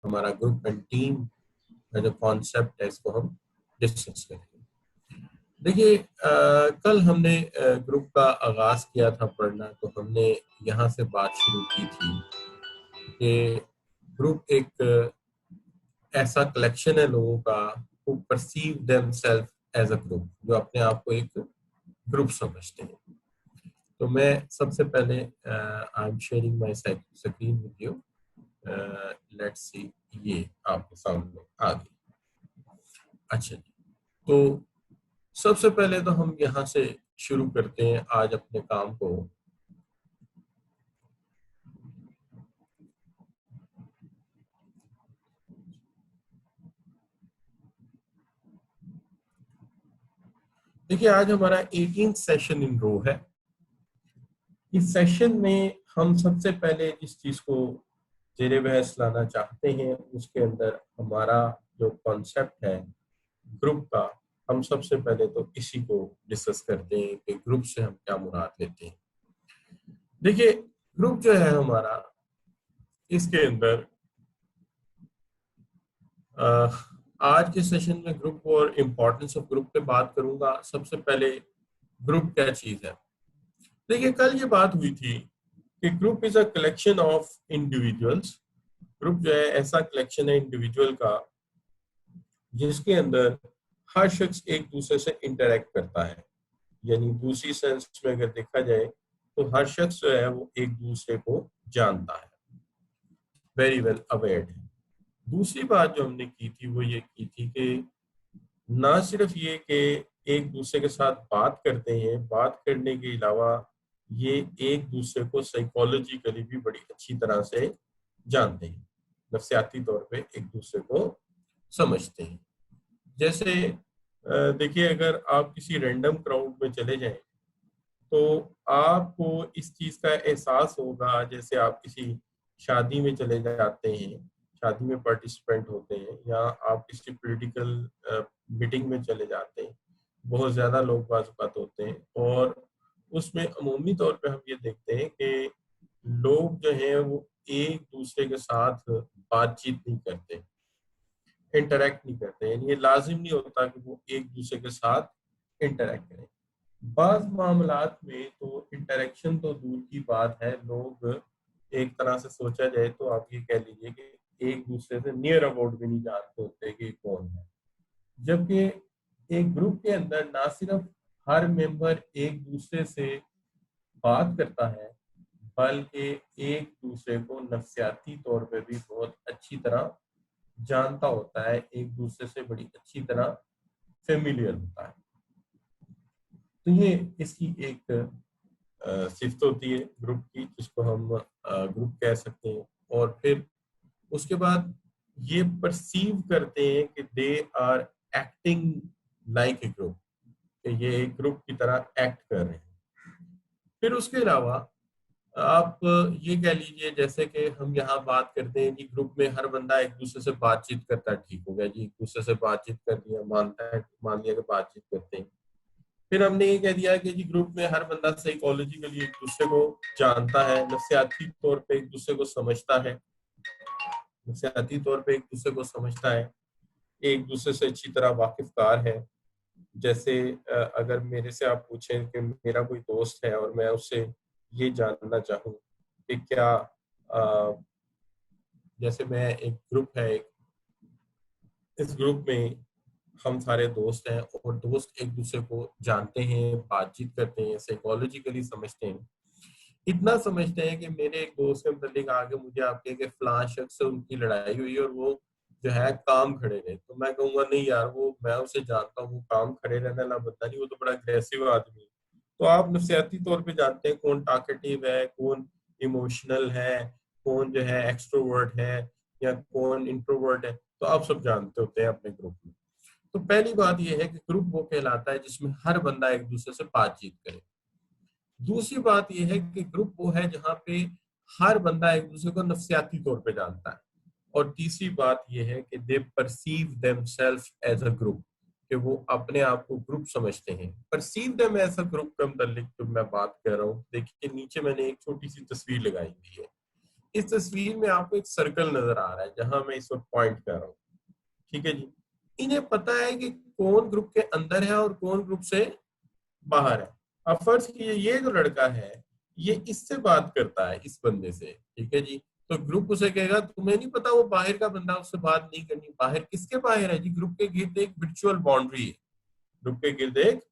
हमारा group and team का जो कॉन्सेप्ट है इसको हम डिस्कस करेंगे। देखिए कल हमने ग्रुप का आगाज किया था पढ़ना, तो हमने यहाँ से बात शुरू की थी कि ग्रुप एक ऐसा कलेक्शन है लोगों का who perceive themselves as a group, जो अपने आप को एक ग्रुप समझते हैं। तो मैं सबसे पहले I am sharing my screen with you. Let's see, ये आपके सामने आ गई। अच्छा जी, तो सबसे पहले तो हम यहाँ से शुरू करते हैं आज अपने काम को। देखिए आज हमारा 18 सेशन इन रो है। इस सेशन में हम सबसे पहले जिस चीज को जेरे बहस लाना चाहते हैं उसके अंदर हमारा जो कॉन्सेप्ट है ग्रुप का, हम सबसे पहले तो इसी को डिस्कस करते हैं कि ग्रुप से हम क्या मुराद लेते हैं। देखिए ग्रुप जो है हमारा, इसके अंदर आज के सेशन में ग्रुप और इम्पोर्टेंस ऑफ ग्रुप पे बात करूंगा। सबसे पहले ग्रुप क्या चीज है। देखिए कल ये बात हुई थी कि group is a collection of individuals. Group जो है ऐसा कलेक्शन है इंडिविजुअल का जिसके अंदर हर शख्स एक दूसरे से इंटरेक्ट करता है, यानी दूसरी सेंस में अगर देखा जाए तो हर शख्स जो है वो एक दूसरे को जानता है, वेरी वेल अवेयर्ड है। दूसरी बात जो हमने की थी वो ये की थी कि ना सिर्फ ये कि एक दूसरे के साथ बात करते हैं, बात करने के अलावा ये एक दूसरे को साइकोलॉजिकली भी बड़ी अच्छी तरह से जानते हैं, नफ्सियाती तौर पे एक दूसरे को समझते हैं। जैसे देखिए अगर आप किसी रैंडम क्राउड में चले जाएं तो आपको इस चीज का एहसास होगा, जैसे आप किसी शादी में चले जाते हैं, शादी में पार्टिसिपेंट होते हैं, या आप किसी पॉलिटिकल मीटिंग में चले जाते हैं, बहुत ज्यादा लोग बात होते हैं और उसमें अमूमी तौर पे हम ये देखते हैं कि लोग जो हैं वो एक दूसरे के साथ बातचीत नहीं करते, इंटरेक्ट नहीं करते, यानी ये लाजिम नहीं होता कि वो एक दूसरे के साथ इंटरेक्ट करें। बाज मामलात में तो इंटरेक्शन तो दूर की बात है, लोग एक तरह से सोचा जाए तो आप ये कह लीजिए कि एक दूसरे से नियर अबाउट भी नहीं जानते होते कि कौन है। जबकि एक ग्रुप के अंदर ना सिर्फ हर मेंबर एक दूसरे से बात करता है, बल्कि एक दूसरे को नफ्सियाती तौर पे भी बहुत अच्छी तरह जानता होता है, एक दूसरे से बड़ी अच्छी तरह फेमिलियर होता है। तो ये इसकी एक सिफ्त होती है ग्रुप की, जिसको हम ग्रुप कह सकते हैं। और फिर उसके बाद ये परसीव करते हैं कि they are acting like a group, कि ये एक ग्रुप की तरह एक्ट कर रहे हैं। फिर उसके अलावा आप ये कह लीजिए जैसे कि हम यहाँ बात करते हैं कि ग्रुप में हर बंदा एक दूसरे से बातचीत करता है, ठीक हो गया जी, एक दूसरे से बातचीत कर लिया, मानता है, मान लिया कि बातचीत करते हैं। फिर हमने ये कह दिया कि जी ग्रुप में हर बंदा साइकोलॉजिकली एक दूसरे को जानता है, नफ्सियाती तौर पे एक दूसरे को समझता है, नफ्सियाती तौर पे एक दूसरे को समझता है, एक दूसरे से अच्छी तरह वाकिफकार है। जैसे अगर मेरे से आप पूछें कि मेरा कोई दोस्त है और मैं उससे ये जानना चाहूँ कि क्या जैसे मैं एक ग्रुप है, इस ग्रुप में हम सारे दोस्त हैं और दोस्त एक दूसरे को जानते हैं, बातचीत करते हैं, साइकोलॉजिकली समझते हैं। इतना समझते हैं कि मेरे एक दोस्त के मतलब आगे मुझे आपके कि फलां शख्स से उनकी लड़ाई हुई और वो जो है काम खड़े रहे, तो मैं कहूंगा नहीं यार, वो मैं उसे जानता हूँ, वो काम खड़े रहने वाला बंदा नहीं, वो तो बड़ा अग्रेसिव आदमी है। तो आप नफ्सियाती तौर पे जानते हैं कौन टॉकेटिव है, कौन इमोशनल है, कौन जो है एक्सट्रोवर्ट है, या कौन इंट्रोवर्ट है, तो आप सब जानते होते हैं अपने ग्रुप में। तो पहली बात यह है कि ग्रुप वो कहलाता है जिसमें हर बंदा एक दूसरे से बातचीत करे। दूसरी बात यह है कि ग्रुप वो है जहाँ पे हर बंदा एक दूसरे को नफ्सियाती तौर पे जानता है। और तीसरी बात यह है कि they perceive themselves as a group, कि वो अपने आप को ग्रुप समझते हैं। Perceive them as a group के मतलब जो मैं बात कर रहा हूँ, देखिए नीचे मैंने एक छोटी सी तस्वीर लगाई हुई है। इस तस्वीर में आपको एक सर्कल नजर आ रहा है जहां मैं इस वक्त पॉइंट कर रहा हूँ, ठीक है जी। इन्हें पता है कि कौन ग्रुप के अंदर है और कौन ग्रुप से बाहर है। अब फर्ज कीजिए ये जो लड़का है ये इससे बात करता है, इस बंदे से, ठीक है जी। तो ग्रुप उसे कहेगा तुम्हें नहीं पता वो बाहर का बंदा, उससे बात नहीं करनी। बाहर किसके बाहर है जी? ग्रुप के गिर्द एक वर्चुअल बाउंड्री है। ग्रुप के गिर्द एक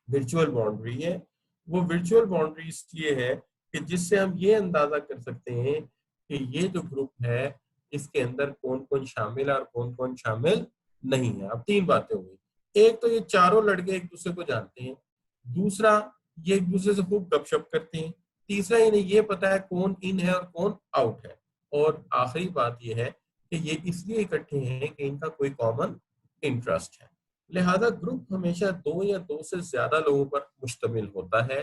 वर्चुअल बाउंड्री है। वो वर्चुअल बाउंड्री इसलिए है कि जिससे हम ये अंदाजा कर सकते हैं कि ये जो ग्रुप है इसके अंदर कौन कौन शामिल है और कौन कौन शामिल नहीं है। अब तीन बातें हो गई। एक तो ये चारों लड़के एक दूसरे को जानते हैं, दूसरा ये एक दूसरे से खूब गपशप करते हैं, तीसरा इन्हें ये पता है कौन इन है और कौन आउट है, और आखिरी बात यह है कि ये इसलिए इकट्ठे हैं कि इनका कोई कॉमन इंटरेस्ट है। लिहाजा ग्रुप हमेशा दो या दो से ज्यादा लोगों पर मुश्तमिल होता है।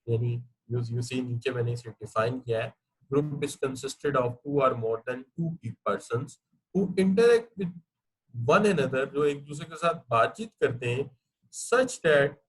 यानी यू सी नीचे मैंने इसे डिफाइन किया है। Group is consisted of two और more than two persons who interact with one another, जो एक दूसरे के साथ बातचीत करते हैं, such that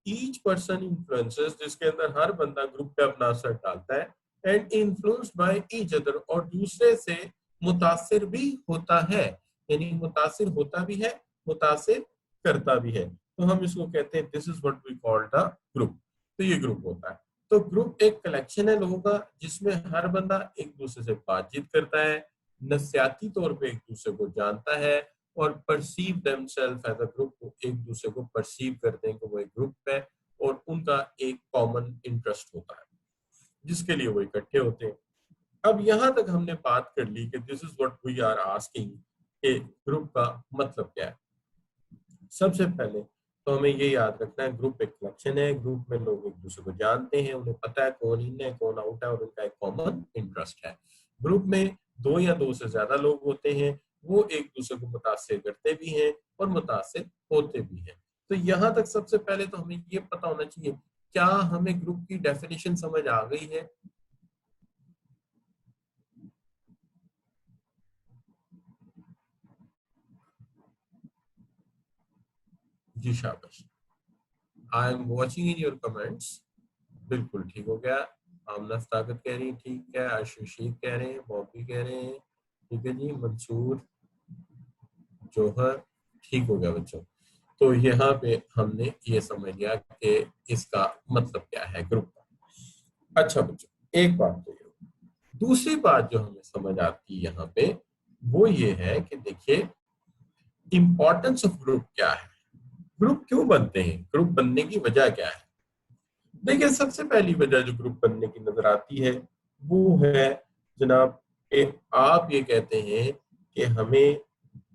each person influences, जिसके अंदर हर बंदा ग्रुप पे अपना असर डालता है, and influenced by each other, और दूसरे से मुतासिर भी होता है। यानी मुतासिर होता भी है, मुतासिर करता भी है। तो हम इसको कहते हैं this is what we call the group. तो ये ग्रुप होता है। तो ग्रुप एक कलेक्शन है लोगों का जिसमें हर बंदा एक दूसरे से बातचीत करता है, नफसियाती तौर पे एक दूसरे को जानता है और perceive themselves as a group, को एक दूसरे को परसीव करते हैं कि वो एक ग्रुप है और उनका एक कॉमन इंटरेस्ट होता है जिसके लिए वो इकट्ठे होते हैं। अब यहां तक हमने बात कर ली कि this is what we are asking कि ग्रुप का मतलब क्या है। सबसे पहले तो हमें ये याद रखना है ग्रुप एक कलेक्शन है। ग्रुप में लोग एक दूसरे को जानते हैं, उन्हें पता है कौन इन है कौन आउट है और उनका एक कॉमन इंटरेस्ट है। ग्रुप में दो या दो से ज्यादा लोग होते हैं, वो एक दूसरे को मुतासिर करते भी हैं और मुतासिर होते भी हैं। तो यहाँ तक सबसे पहले तो हमें ये पता होना चाहिए, क्या हमें ग्रुप की डेफिनेशन समझ आ गई है? जी शाबाश, I am watching in your comments. बिल्कुल ठीक हो गया। आमना ताकत कह रही है ठीक है, आशीष कह रहे हैं, बॉबी कह रहे हैं ठीक है जी, मंसूर, जौहर, ठीक हो गया बच्चों। तो यहाँ पे हमने ये समझ लिया कि इसका मतलब क्या है ग्रुप का। अच्छा बच्चों, एक बात तो ये, दूसरी बात जो हमें समझ आती है यहाँ पे वो ये है कि देखिए इंपॉर्टेंस ऑफ ग्रुप क्या है, ग्रुप क्यों बनते हैं, ग्रुप बनने की वजह क्या है। देखिए सबसे पहली वजह जो ग्रुप बनने की नजर आती है वो है जनाब कि आप ये कहते हैं कि हमें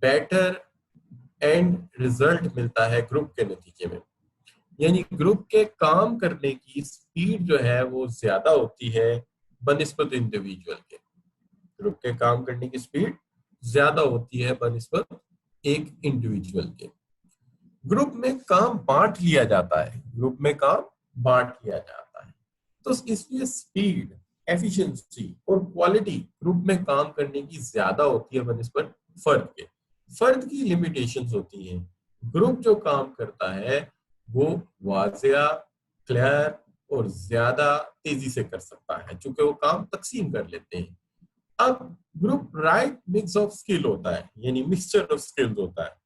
बेटर एंड रिजल्ट मिलता है ग्रुप के नतीजे में। यानी ग्रुप के काम करने की स्पीड जो है वो ज्यादा होती है बनिस्बत इंडिविजुअल के। ग्रुप के काम करने की स्पीड ज्यादा होती है बनिस्बत एक इंडिविजुअल के। ग्रुप में काम बांट लिया जाता है, ग्रुप में काम बांट लिया जाता है, तो इसलिए स्पीड, एफिशिएंसी और क्वालिटी ग्रुप में काम करने की ज्यादा होती है बनिस्बत फर्द के। फर्द की लिमिटेशंस होती हैं। ग्रुप जो काम करता है वो वाजिया, क्लियर और ज्यादा तेजी से कर सकता है क्योंकि वो काम तकसीम कर लेते हैं। अब group right mix of skill होता है, यानी मिक्सचर ऑफ स्किल्स होता है।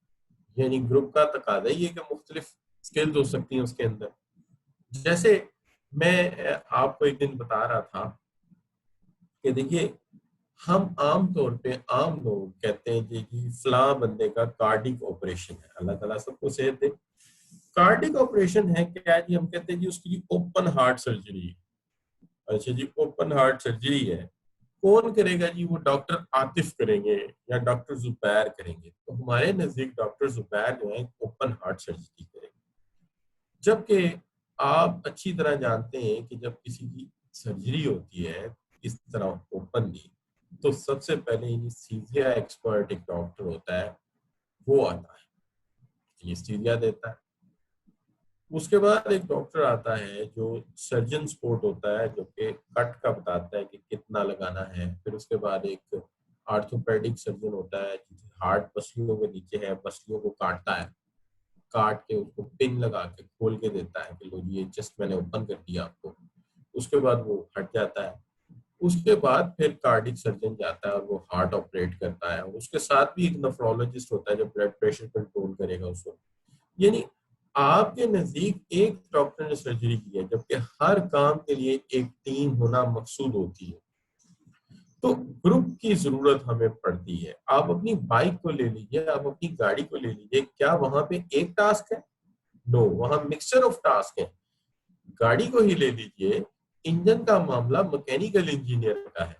यानी ग्रुप का तकाजा ही है कि मुख्तलिफ स्किल्स हो सकती हैं उसके अंदर। जैसे मैं आपको एक दिन बता रहा था कि देखिए हम आम तौर पे आम लोग कहते हैं कि फलां बंदे का कार्डिक ऑपरेशन है, अल्लाह ताला सबको सेहत दे। कार्डिक ऑपरेशन है क्या जी? हम कहते हैं जी उसकी ओपन हार्ट सर्जरी है। अच्छा जी, ओपन हार्ट सर्जरी है, कौन करेगा जी? वो डॉक्टर आतिफ करेंगे या डॉक्टर जुबैर करेंगे? तो हमारे नजदीक डॉक्टर जुबैर जो है ओपन हार्ट सर्जरी करेंगे। जबकि आप अच्छी तरह जानते हैं कि जब किसी की सर्जरी होती है इस तरह ओपनली, तो सबसे पहले एनेस्थीसिया एक्सपर्ट एक डॉक्टर होता है, वो आता है, एनेस्थीसिया देता है। उसके बाद एक डॉक्टर आता है जो सर्जन स्पोर्ट होता है, जो कि कट का बताता है कि कितना लगाना है। फिर उसके बाद एक आर्थोपेडिक सर्जन होता है, हार्ट पसलियों के नीचे है, पसलियों को काटता है, काट के उसको पिन लगा के खोल के देता है कि लो ये जस्ट मैंने ओपन कर दिया आपको। उसके बाद वो हट जाता है। उसके बाद फिर कार्डिक सर्जन जाता है और वो हार्ट ऑपरेट करता है, उसके साथ भी एक नेफ्रोलॉजिस्ट होता है जो ब्लड प्रेशर कंट्रोल करेगा उसको। यानी आपके नजदीक एक डॉक्टर ने सर्जरी की है, जबकि हर काम के लिए एक टीम होना मकसूद होती है। तो ग्रुप की जरूरत हमें पड़ती है। आप अपनी बाइक को ले लीजिए, आप अपनी गाड़ी को ले लीजिए, क्या वहां पे एक टास्क है? नो, वहां मिक्सचर ऑफ टास्क है। गाड़ी को ही ले लीजिए, इंजन का मामला मैकेनिकल इंजीनियर का है,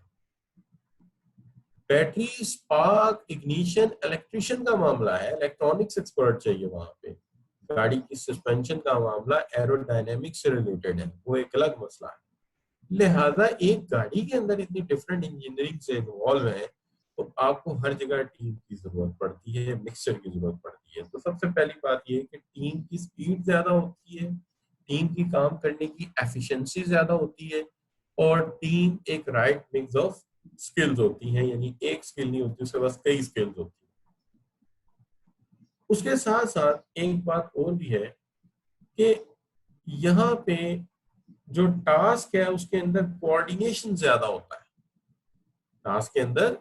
बैटरी, स्पार्क, इग्निशन इलेक्ट्रिशियन का मामला है, इलेक्ट्रॉनिक्स एक्सपर्ट चाहिए वहां पे। गाड़ी की सस्पेंशन का मामला एरोडायनेमिक्स से रिलेटेड है, वो एक अलग मसला है। लिहाजा एक गाड़ी के अंदर इतनी डिफरेंट इंजीनियरिंग से इन्वॉल्व है, तो आपको हर जगह टीम की जरूरत पड़ती है, मिक्सचर की जरूरत पड़ती है। तो सबसे पहली बात यह है कि टीम की स्पीड ज्यादा होती है, टीम की काम करने की एफिशिएंसी ज्यादा होती है, और टीम एक राइट मिक्स ऑफ स्किल्स होती हैं, यानी एक स्किल नहीं होती, उसके पास कई स्किल्स होती हैं। उसके साथ साथ एक बात और भी है कि यहाँ पे जो टास्क है उसके अंदर कोऑर्डिनेशन ज्यादा होता है। टास्क के अंदर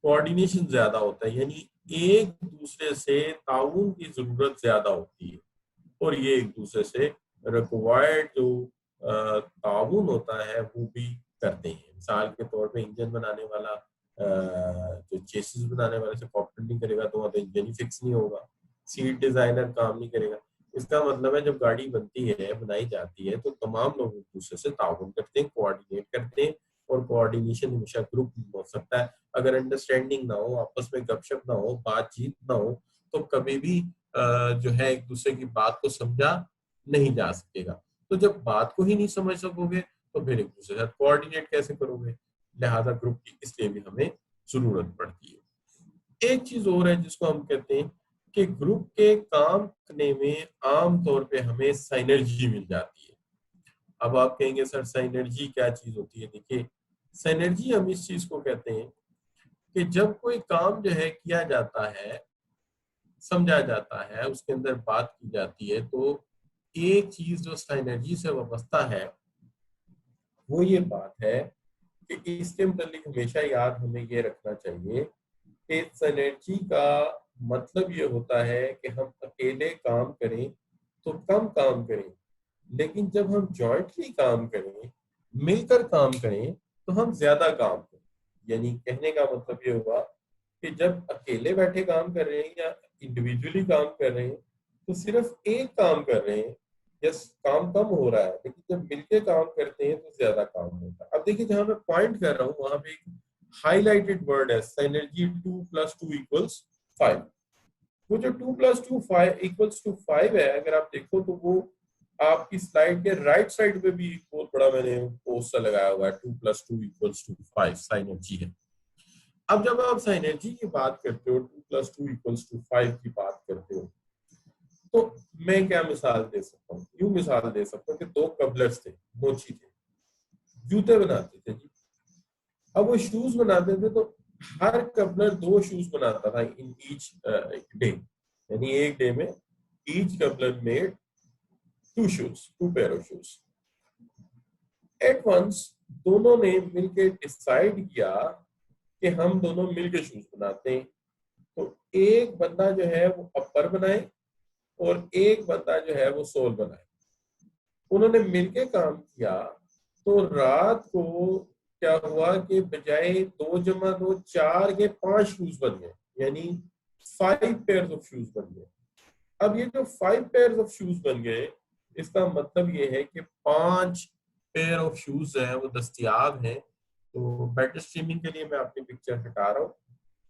कोऑर्डिनेशन ज्यादा होता है, यानी एक दूसरे से ताउन की जरूरत ज्यादा होती है, और ये एक दूसरे से रिक्वायर्ड जो ताउन होता है वो भी करते हैं। मिसाल के तौर पे इंजन बनाने वाला जो चेसिस बनाने वाले से कॉपरेट नहीं करेगा तो वहाँ तो इंजन ही फिक्स नहीं होगा। सीट डिजाइनर काम नहीं करेगा। इसका मतलब है जब गाड़ी बनती है, बनाई जाती है, तो तमाम लोग एक दूसरे से ताउन करते हैं, कोऑर्डिनेट करते हैं, और कोऑर्डिनेशन हमेशा ग्रुप में हो सकता है। अगर अंडरस्टैंडिंग ना हो, आपस में गपशप ना हो, बातचीत ना हो, तो कभी भी जो है एक दूसरे की बात को समझा नहीं जा सकेगा। तो जब बात को ही नहीं समझ सकोगे तो फिर एक दूसरे के साथ कोऑर्डिनेट कैसे करोगे? लिहाजा ग्रुप की इसलिए भी हमें जरूरत पड़ती है। एक चीज और है जिसको हम कहते हैं कि ग्रुप के काम करने में आमतौर पे हमें साइनर्जी मिल जाती है। अब आप कहेंगे सर साइनर्जी क्या चीज होती है? देखिए, साइनर्जी हम इस चीज को कहते हैं कि जब कोई काम जो है किया जाता है, समझा जाता है, उसके अंदर बात की जाती है, तो एक चीज जो साइनर्जी से वाबस्ता है वो ये बात है कि इसके मतलब हमेशा याद हमें ये रखना चाहिए कि साइनर्जी का मतलब ये होता है कि हम अकेले काम करें तो कम काम करें, लेकिन जब हम जॉइंटली काम करें, मिलकर काम करें, तो हम ज्यादा काम करें। यानी कहने का मतलब ये हुआ कि जब अकेले बैठे काम कर रहे हैं या इंडिविजुअली काम कर रहे हैं तो सिर्फ एक काम कर रहे हैं, यस काम कम हो रहा है, लेकिन जब मिलके काम करते हैं तो ज्यादा काम होता है। अब देखिए, जहां मैं पॉइंट कर रहा हूँ वहां पे एक हाईलाइटेड वर्ड है, सिनर्जी 2+2=5। वो जो 2+2=5 है, अगर आप देखो तो वो आपकी स्लाइड के राइट साइड पे भी एक बहुत बड़ा मैंने पोस्टर लगाया हुआ है, 2+2=5 साइनर्जी है। अब जब आप साइनर्जी की बात करते हो, 2+2=5 की बात करते हो, तो मैं क्या मिसाल दे सकता हूँ? यूं मिसाल दे सकता हूँ कि दो कबलर्स थे, मोची थे, जूते बनाते थे जी। अब वो शूज बनाते थे तो हर कबलर दो शूज बनाता था इन ईच डे, यानी एक डे में each cobbler made two pair of shoes. At once दोनों ने मिलकर डिसाइड किया कि हम दोनों मिलकर शूज बनाते हैं। तो एक बंदा जो है वो अपर बनाए और एक बंदा जो है वो सोल बनाए। उन्होंने मिलके काम किया, तो रात को क्या हुआ कि बजाय 2+2 4 के 5 शूज बन गए, यानी 5 पेयर्स ऑफ शूज बन गए। अब ये जो 5 पेयर्स ऑफ शूज बन गए, इसका मतलब ये है कि 5 पेयर ऑफ शूज है वो दस्तियाब हैं। तो बेटर स्ट्रीमिंग के लिए मैं अपनी पिक्चर हटा रहा हूँ।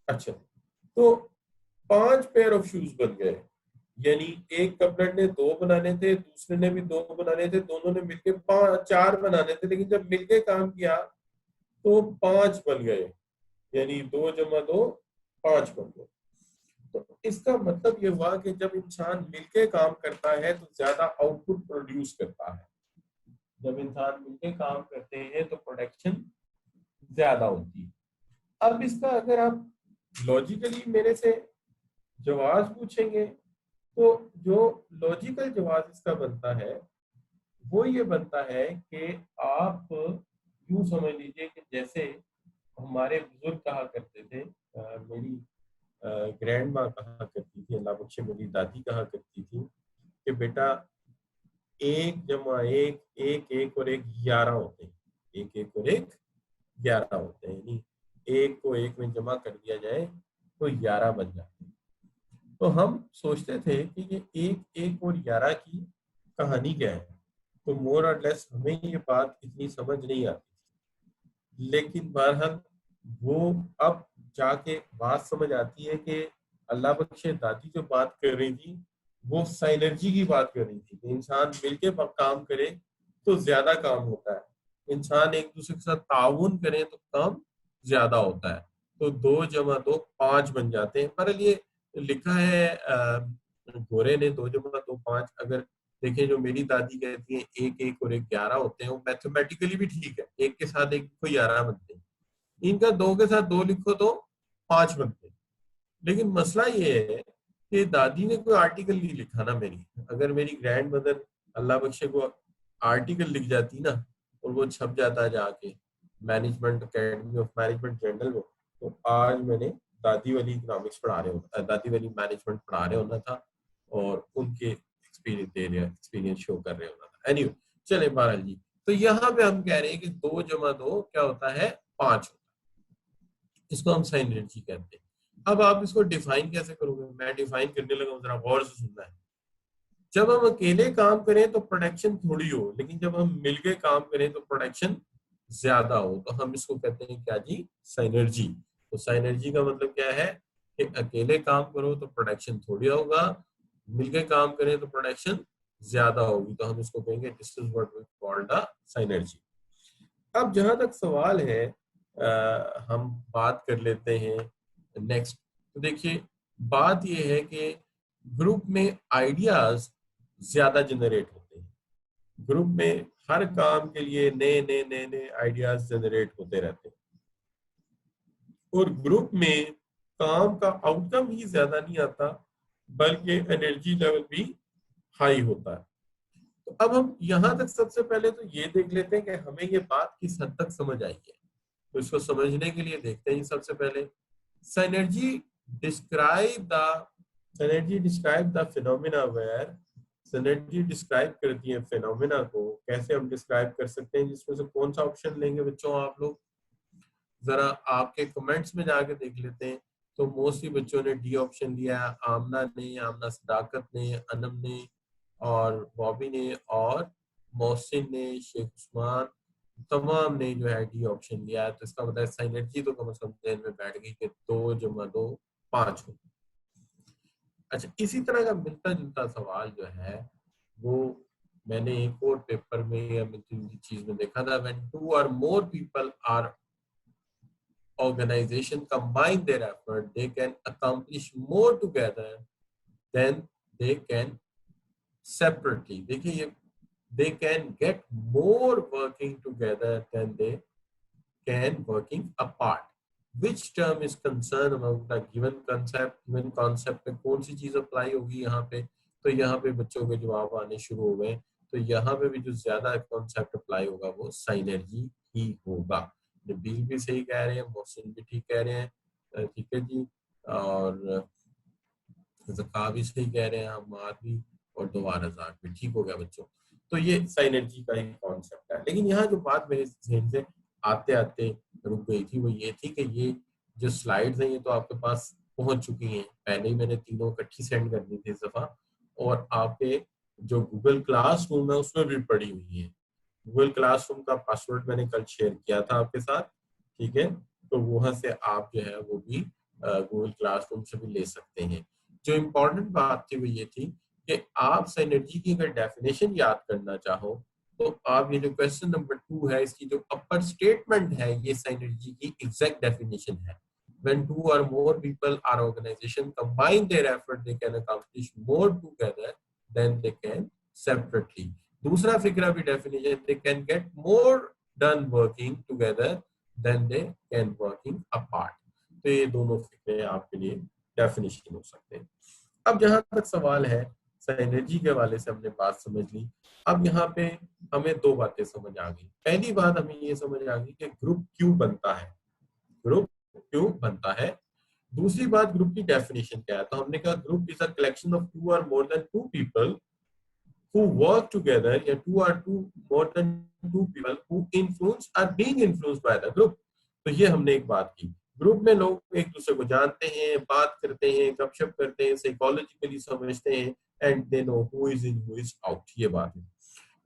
अच्छा, तो 5 पेयर ऑफ शूज बन गए, यानी एक कपलर ने दो बनाने थे, दूसरे ने भी दो बनाने थे, दोनों ने मिलके 4 बनाने थे, लेकिन जब मिलके काम किया तो 5 बन गए, यानी 2+2 5 बन गए। तो इसका मतलब ये हुआ कि जब इंसान मिलके काम करता है तो ज्यादा आउटपुट प्रोड्यूस करता है। जब इंसान मिलके काम करते हैं तो प्रोडक्शन ज्यादा होती है। अब इसका अगर आप लॉजिकली मेरे से जवाब पूछेंगे, तो जो लॉजिकल जवाब इसका बनता है वो ये बनता है कि आप यूं समझ लीजिए कि जैसे हमारे बुजुर्ग कहा करते थे, मेरी ग्रैंड माँ कहा करती थी, अल्लाह बख्शे मेरी दादी कहा करती थी कि बेटा 1 + 1 1 और 1 11 होते हैं, 1 और 1 11 होते हैं, यानी 1 को 1 में जमा कर दिया जाए तो 11 बन जाते हैं। तो हम सोचते थे कि ये 1 1 और 11 की कहानी क्या है, तो मोर और लेस हमें ये बात इतनी समझ नहीं आती, लेकिन बहरहाल वो अब जाके बात समझ आती है कि अल्लाह बख्शे दादी जो बात कर रही थी वो साइनर्जी की बात कर रही थी कि इंसान मिलके काम करे तो ज्यादा काम होता है, इंसान एक दूसरे के साथ ताउन करे तो काम ज्यादा होता है। तो 2 + 2 5 बन जाते हैं। पर ये लिखा है गोरे ने 2 + 2 5, अगर देखिए जो मेरी दादी कहती है 1 1 और 1 11 होते हैं, वो मैथमेटिकली भी ठीक है, एक के साथ एक को 11 बनते हैं, इनका 2 के साथ 2 लिखो तो 5 बनते हैं। लेकिन मसला ये है कि दादी ने कोई आर्टिकल नहीं लिखा ना मेरी, अगर मेरी ग्रैंड मदर अल्लाह बख्शे को आर्टिकल लिख जाती ना और वो छप जाता जाके management academy of management journal में, तो आज मैंने दादी वाली इकोनॉमिक्स पढ़ा रहे होता, दादी वाली मैनेजमेंट पढ़ा रहे होना था और उनके एक्सपीरियंस शो कर रहे होना था। एनीवे चले बहरहाल जी, तो यहाँ पे हम कह रहे हैं कि 2 + 2 क्या होता है, 5 होता है, इसको हम साइन एनर्जी कहते हैं। अब आप इसको डिफाइन कैसे करोगे, मैं डिफाइन करने लगा, जरा गौर से सुनना है। जब हम अकेले काम करें तो प्रोडक्शन थोड़ी हो, लेकिन जब हम मिलके काम करें तो प्रोडक्शन ज्यादा हो, तो हम इसको कहते हैं क्या जी, साइनर्जी। तो साइनर्जी का मतलब क्या है कि अकेले काम करो तो प्रोडक्शन थोड़ी होगा, मिलके काम करें तो प्रोडक्शन ज्यादा होगी, तो हम इसको कहेंगे this is what we called the synergy. अब जहां तक सवाल है, हम बात कर लेते हैं नेक्स्ट। तो देखिए बात यह है कि ग्रुप में आइडियाज ज्यादा जनरेट होते हैं, ग्रुप में हर काम के लिए नए नए नए नए आइडियाज जनरेट होते रहते हैं, और ग्रुप में काम का आउटकम ही ज्यादा नहीं आता बल्कि एनर्जी लेवल भी हाई होता है। तो अब हम यहाँ तक सबसे पहले तो ये देख लेते हैं कि हमें ये बात किस हद तक समझ आई है। तो इसको समझने के लिए देखते हैं सबसे पहले synergy describe the synergy describe the phenomena where synergy describe करती है phenomena को। कैसे हम describe कर सकते हैं, जिसमें से कौन सा ऑप्शन लेंगे बच्चों आप लोग, जरा आपके कमेंट्स में जाके देख लेते हैं। तो मोस्टली बच्चों ने डी ऑप्शन लिया, आमना ने, आमना सदाकत ने, अनम ने और बॉबी ने और मोहसिन ने, शेख उस्मान, तमाम ने जो है डी ऑप्शन लिया है। तो इसका मतलब साइनर्जी तो कम से कम ध्यान में बैठ गई कि 2 + 2 5 हो। अच्छा, इसी तरह का मिलता जुलता सवाल जो है वो मैंने एक और पेपर में या चीज में देखा था, when 2 or more people are organization combine their effort, they can accomplish more together than they can separately। देखिए ये they can get more working together than they can working apart। which term is concerned about the given concept, given concept पे कौन सी चीज apply होगी यहाँ पे। तो यहाँ पे बच्चों के जवाब आने शुरू हो गए, तो यहाँ पे भी जो ज्यादा कॉन्सेप्ट अप्लाई होगा वो साइनर्जी ही होगा। नबील भी सही कह रहे हैं, मोहसिन भी ठीक कह रहे हैं, ठीक है जी, और ज़का भी सही कह रहे हैं, हमाद भी, और दोबारा ज़ाक भी ठीक हो गया बच्चों। तो ये साइनर्जी का एक कॉन्सेप्ट है। लेकिन यहाँ जो बात मेरे जहन से आते आते रुक गई थी वो ये थी कि ये जो स्लाइड्स हैं ये तो आपके पास पहुंच चुकी हैं, पहले ही मैंने तीनों इकट्ठी सेंड कर दी थी इस दफा, और आपके जो गूगल क्लासरूम है उसमें भी पड़ी हुई है। गूगल क्लासरूम का पासवर्ड मैंने कल शेयर किया था आपके साथ, ठीक है, तो वहां से आप जो है वो भी गूगल क्लासरूम से भी ले सकते हैं। जो इम्पोर्टेंट बात थी वो ये थी कि आप साइनर्जी की अगर डेफिनेशन याद करना चाहो तो आप ये जो क्वेश्चन नंबर 2 है इसकी जो अपर स्टेटमेंट है ये साइनर्जी की एग्जैक्ट डेफिनेशन है। When 2 or more people or organization combine their effort, they can accomplish more together than they can separately। दूसरा फिक्रा भी definition, they can get more done working together than they can working apart। तो ये दोनों फिक्रे आपके लिए definition हो सकते हैं। अब जहां तक सवाल है सिनर्जी के हवाले से हमने बात समझ ली। अब यहाँ पे हमें दो बातें समझ आ गई। पहली बात हमें ये समझ आ गई कि ग्रुप क्यों बनता है, ग्रुप क्यों बनता है। दूसरी बात, ग्रुप की डेफिनेशन क्या है। तो हमने कहा group is a collection of two और more than two people who work together, या two or two more than two people who influence are being influenced by the group। तो ये हमने एक बात की, ग्रुप में लोग एक दूसरे को जानते हैं, बात करते हैं, गपशप करते हैं, साइकोलॉजिकली समझते हैं, and they know who is in who is out, ये बात है।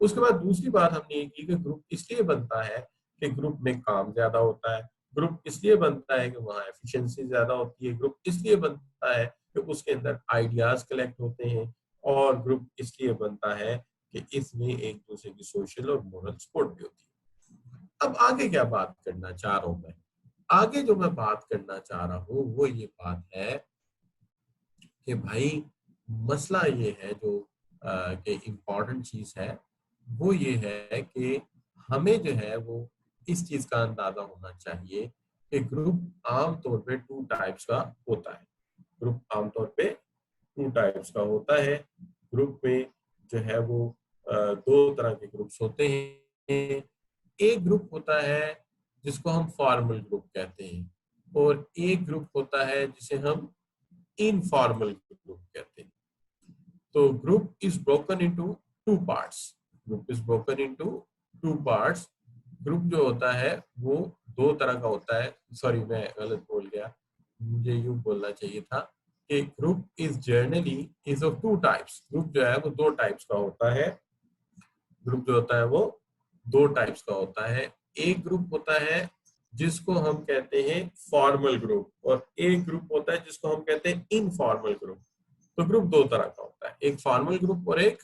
उसके बाद दूसरी बात हमने ये की कि ग्रुप इसलिए बनता है कि ग्रुप में काम ज्यादा होता है, ग्रुप इसलिए बनता है कि वहाँ एफिशिएंसी ज्यादा होती है, ग्रुप इसलिए बनता है कि उसके अंदर आइडियाज कलेक्ट होते हैं, और ग्रुप इसलिए बनता है कि इसमें एक दूसरे की सोशल और मोरल सपोर्ट भी होती है। अब आगे क्या बात करना चाह रहा हूं मैं, आगे जो मैं बात करना चाह रहा हूँ वो ये बात है कि भाई मसला ये है जो कि इम्पोर्टेंट चीज है वो ये है कि हमें जो है वो इस चीज का अंदाजा होना चाहिए कि ग्रुप आमतौर पे टू टाइप्स का होता है। ग्रुप आमतौर पे टू टाइप्स का होता है। ग्रुप में जो है वो दो तरह के ग्रुप्स होते हैं। एक ग्रुप होता है जिसको हम फॉर्मल ग्रुप कहते हैं, और एक ग्रुप होता है जिसे हम इनफॉर्मल ग्रुप कहते हैं। तो group is broken into two parts. Group is broken into two parts. Group जो होता है वो दो तरह का होता है। सॉरी, मैं गलत बोल गया, मुझे यूं बोलना चाहिए था कि group is generally is of two types. Group जो है वो दो टाइप्स का होता है। ग्रुप जो होता है वो दो टाइप्स का होता है। एक ग्रुप होता है जिसको हम कहते हैं फॉर्मल ग्रुप, और एक ग्रुप होता है जिसको हम कहते हैं इनफॉर्मल ग्रुप। तो ग्रुप दो तरह का होता है, एक फॉर्मल ग्रुप और एक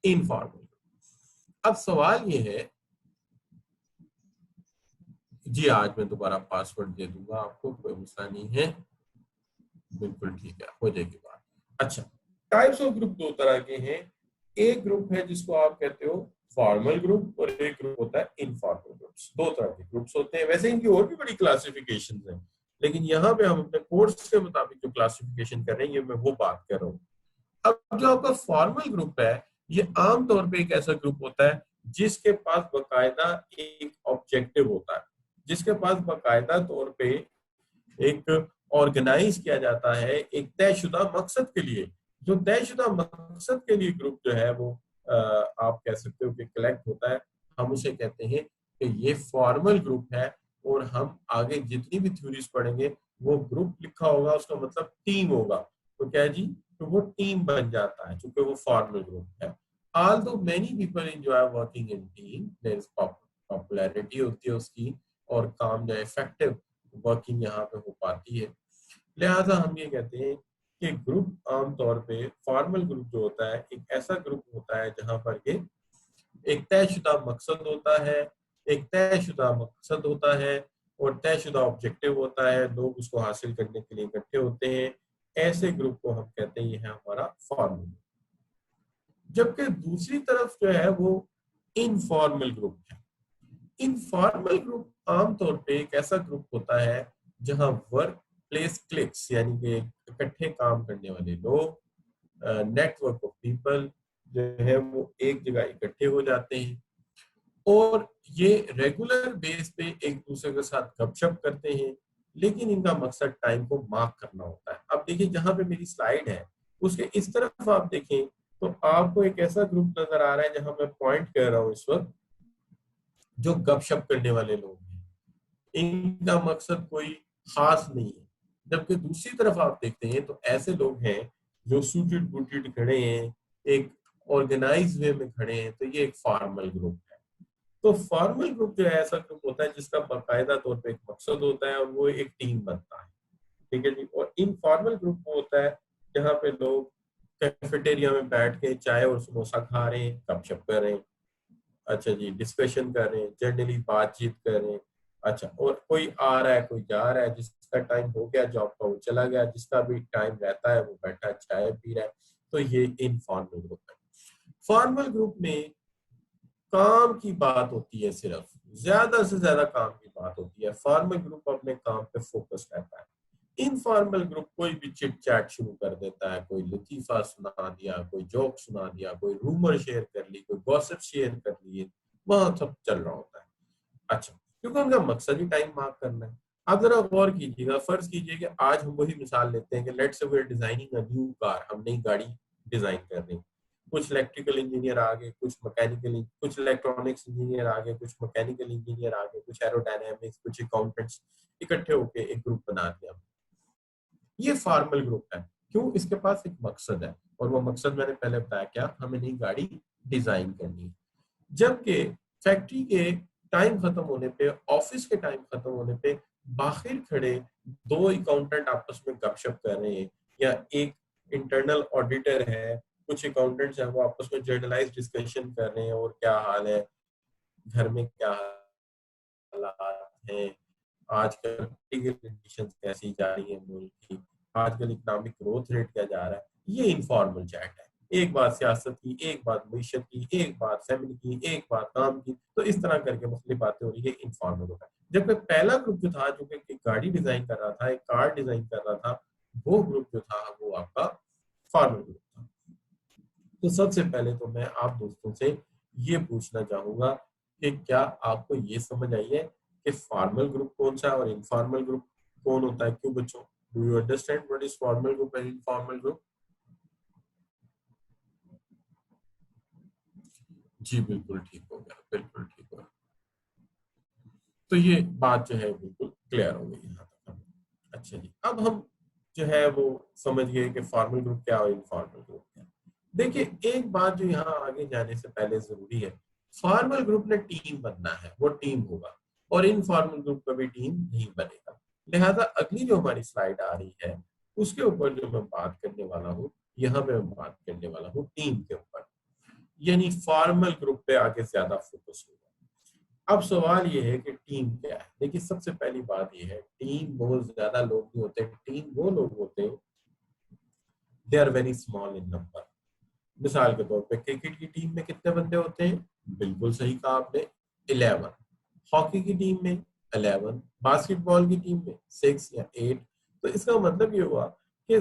इनफॉर्मल ग्रुप। अब सवाल ये है जी, आज मैं दोबारा पासवर्ड दे दूंगा आपको, कोई मसला नहीं है, बिल्कुल ठीक है, हो जाएगी बात। अच्छा, टाइप्स ऑफ ग्रुप दो तरह के हैं। एक ग्रुप है जिसको आप कहते हो फॉर्मल ग्रुप, और एक ग्रुप होता है इनफॉर्मल ग्रुप्स। दो तरह के ग्रुप्स होते हैं। वैसे इनकी और भी बड़ी क्लासिफिकेशन है, लेकिन यहाँ पे हम अपने कोर्स के मुताबिक जो क्लासिफिकेशन कर रहे हैं, ये मैं वो बात कर रहा हूँ। अब जो आपका फॉर्मल ग्रुप है, ये आमतौर पे एक ऐसा ग्रुप होता है जिसके पास बकायदा एक ऑब्जेक्टिव होता है, जिसके पास बकायदा तौर पे एक ऑर्गेनाइज किया जाता है एक तयशुदा मकसद के लिए। जो तयशुदा मकसद के लिए ग्रुप जो है वो आप कह सकते हो कि कलेक्ट होता है, हम उसे कहते हैं कि ये फॉर्मल ग्रुप है। और हम आगे जितनी भी थ्योरीज पढ़ेंगे, वो ग्रुप लिखा होगा उसका मतलब टीम होगा, तो क्या है जी, तो वो टीम बन जाता है क्योंकि वो फॉर्मल ग्रुप है। although many people enjoy working in team, there is popularity होती है उसकी, और काम जो इफेक्टिव वर्किंग यहाँ पे हो पाती है। लिहाजा हम ये कहते हैं कि ग्रुप आमतौर पे फॉर्मल ग्रुप जो होता है एक ऐसा ग्रुप होता है जहां पर के एक तयशुदा मकसद होता है, एक तयशुदा मकसद होता है और तयशुदा ऑब्जेक्टिव होता है, लोग उसको हासिल करने के लिए इकट्ठे होते हैं। ऐसे ग्रुप को हम कहते हैं ये है हमारा फॉर्मल। जबकि दूसरी तरफ जो है वो इनफॉर्मल ग्रुप है। इनफॉर्मल ग्रुप आमतौर पे एक ऐसा ग्रुप होता है जहां वर्क प्लेस क्लिक्स, यानी कि इकट्ठे काम करने वाले लोग, नेटवर्क ऑफ पीपल जो है वो एक जगह इकट्ठे हो जाते हैं, और ये रेगुलर बेस पे एक दूसरे के साथ गपशप करते हैं। लेकिन इनका मकसद टाइम को मार्क करना होता है। अब देखिए, जहां पे मेरी स्लाइड है उसके इस तरफ आप देखें तो आपको एक ऐसा ग्रुप नजर आ रहा है जहां मैं पॉइंट कर रहा हूँ इस वक्त, जो गपशप करने वाले लोग हैं। इनका मकसद कोई खास नहीं है। जबकि दूसरी तरफ आप देखते हैं तो ऐसे लोग हैं जो सूटेड बूटेड खड़े हैं, एक ऑर्गेनाइज वे में खड़े हैं, तो ये एक फॉर्मल ग्रुप है। तो फॉर्मल ग्रुप जो है ऐसा ग्रुप होता है जिसका बाकायदा तौर पे एक मकसद होता है और वो एक टीम बनता है। ठीक है जी। और इनफॉर्मल ग्रुप वो होता है जहाँ पे लोग कैफेटेरिया में बैठ के चाय और समोसा खा रहे हैं, गपशप कर रहे हैं, अच्छा जी, डिस्कशन कर रहे हैं, जनरली बातचीत कर रहे हैं। अच्छा, और कोई आ रहा है कोई जा रहा है, जिसका टाइम हो गया जॉब का वो चला गया, जिसका भी टाइम रहता है वो बैठा चाय पी रहा है। तो ये इनफॉर्मल ग्रुप है। फॉर्मल ग्रुप में काम की बात होती है, सिर्फ ज्यादा से ज्यादा काम की बात होती है। फॉर्मल ग्रुप अपने काम पे फोकस रहता है। इनफॉर्मल ग्रुप कोई भी चिट चैट शुरू कर देता है, कोई लतीफा सुना दिया, कोई जोक सुना दिया, कोई रूमर शेयर कर ली, कोई गॉसिप शेयर कर लिए, वहां सब चल रहा होता है। अच्छा, क्योंकि उनका मकसद ही टाइम मार्क करना है। आप जरा गौर कीजिएगा, फर्ज कीजिए कि आज हम वही मिसाल लेते हैं कि let's say we are designing a new car, हम नई गाड़ी डिजाइन कर रहे हैं। कुछ इलेक्ट्रिकल इंजीनियर आ गए, कुछ इलेक्ट्रॉनिक्स इंजीनियर आ गए, कुछ मैकेनिकल इंजीनियर आ गए, कुछ एरोडायनेमिक्स, कुछ अकाउंटेंट्स, इकट्ठे होकर एक ग्रुप बना दिया। ये फॉर्मल ग्रुप है। क्यों? इसके पास एक मकसद है, और वो मकसद मैंने पहले बताया, क्या? हमें नई गाड़ी डिजाइन करनी है। जबकि फैक्ट्री के टाइम खत्म होने पे, ऑफिस के टाइम खत्म होने पे, बाहर खड़े दो अकाउंटेंट आपस में गपशप कर रहे हैं, या एक इंटरनल ऑडिटर है, कुछ अकाउंटेंट्स हैं, वो आपस में जर्नलाइज डिस्कशन कर रहे हैं, और क्या हाल है, घर में क्या हालात हैं, आजकल कंडीशंस कैसी जा रही है मुल्क की, आजकल इकोनॉमिक ग्रोथ रेट क्या जा रहा है। ये इनफॉर्मल चैट है। एक बात सियासत की, एक बात मीशत की, एक बात फैमिली की, एक बात काम की, तो इस तरह करके मुख्तलिफ बातें हो रही है, इनफॉर्मल होता है। जबकि पहला ग्रुप जो था, जो कि एक गाड़ी डिजाइन कर रहा था, एक कार डिजाइन कर रहा था, वो ग्रुप जो था वो आपका फॉर्मल ग्रुप था। तो सबसे पहले तो मैं आप दोस्तों से ये पूछना चाहूंगा कि क्या आपको ये समझ आई है कि फॉर्मल ग्रुप कौन सा है और इनफॉर्मल ग्रुप कौन होता है? क्यों बच्चों? Do you understand what is formal group and informal group? जी बिल्कुल ठीक हो गया, बिल्कुल ठीक हो गया। तो ये बात जो है बिल्कुल क्लियर हो गई यहाँ तक हमें। अच्छा जी, अब हम जो है वो समझ गए कि फॉर्मल ग्रुप क्या और इनफॉर्मल ग्रुप क्या। देखिए, एक बात जो यहाँ आगे जाने से पहले जरूरी है, फॉर्मल ग्रुप ने टीम बनना है, वो टीम होगा, और इनफॉर्मल ग्रुप कभी टीम नहीं बनेगा। लिहाजा अगली जो हमारी स्लाइड आ रही है, उसके ऊपर जो मैं बात करने वाला हूँ, यहाँ पे मैं बात करने वाला हूँ टीम के ऊपर, यानी फॉर्मल ग्रुप पे आगे ज्यादा फोकस होगा। अब सवाल ये है कि टीम क्या है। देखिए, सबसे पहली बात ये है, टीम बहुत ज्यादा लोग नहीं होते। टीम वो लोग होते हैं, they are very small in number. मिसाल के तौर पे क्रिकेट की टीम में कितने बंदे होते हैं? बिल्कुल सही कहा आपने, 11। हॉकी की टीम में 11, बास्केटबॉल की टीम में 6 या 8। तो इसका मतलब ये हुआ कि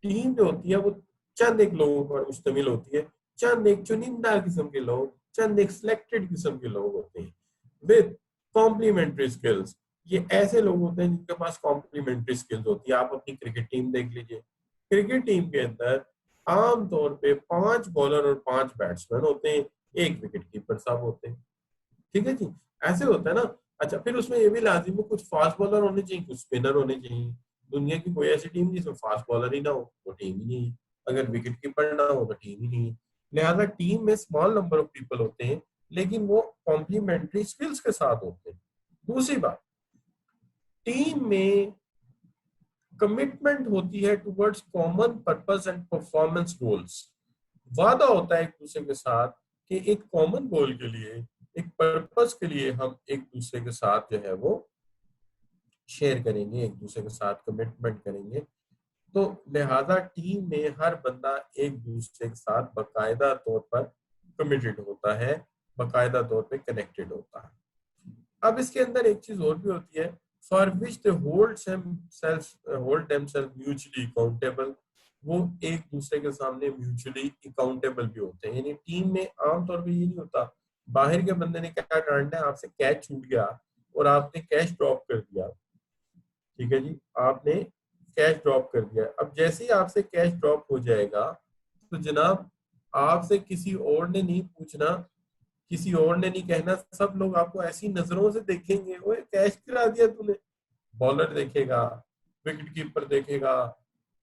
टीम जो होती है वो चंद एक लोगों पर मुश्तमिल होती है, चंद एक चुनिंदा किस्म के लोग, चंद एक सिलेक्टेड किस्म के लोग होते हैं विद कॉम्प्लीमेंट्री स्किल्स। ये ऐसे लोग होते हैं जिनके पास कॉम्प्लीमेंट्री स्किल्स होती है। आप अपनी क्रिकेट टीम देख लीजिए, क्रिकेट टीम के अंदर आमतौर पे 5 बॉलर और 5 बैट्समैन होते हैं, एक विकेट कीपर साहब होते हैं। ठीक है जी, ऐसे होता है ना। अच्छा, फिर उसमें ये भी लाजिम है कुछ फास्ट बॉलर होने चाहिए, कुछ स्पिनर होने चाहिए। दुनिया की कोई ऐसी टीम जिसमें फास्ट बॉलर ही ना हो, वो टीम ही नहीं है। अगर विकेट कीपर ना हो तो टीम ही नहीं है। लिहाजा टीम में स्मॉल नंबर ऑफ पीपल होते हैं, लेकिन वो कॉम्प्लीमेंट्री स्किल्स के साथ होते हैं। दूसरी बात, टीम में कमिटमेंट होती है towards common purpose and performance goals. वादा होता है एक दूसरे के साथ कि एक कॉमन गोल के लिए, एक पर्पस के लिए हम एक दूसरे के साथ जो है वो शेयर करेंगे, एक दूसरे के साथ कमिटमेंट करेंगे। तो लिहाजा टीम में हर बंदा एक दूसरे के साथ बाकायदा तौर पर कमिटेड होता है, बाकायदा तौर पे कनेक्टेड होता है। अब इसके अंदर एक चीज और भी होती है, for which they hold themselves mutually accountable. वो एक दूसरे के सामने म्यूचुअली अकाउंटेबल भी होते हैं। यानी टीम में आमतौर पे ये नहीं होता, बाहर के बंदे ने क्या काटना है, आपसे कैच छूट गया और आपने कैश ड्रॉप कर दिया, ठीक है जी, आपने कैश ड्रॉप कर दिया। अब जैसे ही आपसे कैश ड्रॉप हो जाएगा, तो जनाब आपसे किसी और ने नहीं पूछना, किसी और ने नहीं कहना, सब लोग आपको ऐसी नजरों से देखेंगे, ओए कैच गिरा दिया तूने। बॉलर देखेगा, विकेट कीपर देखेगा,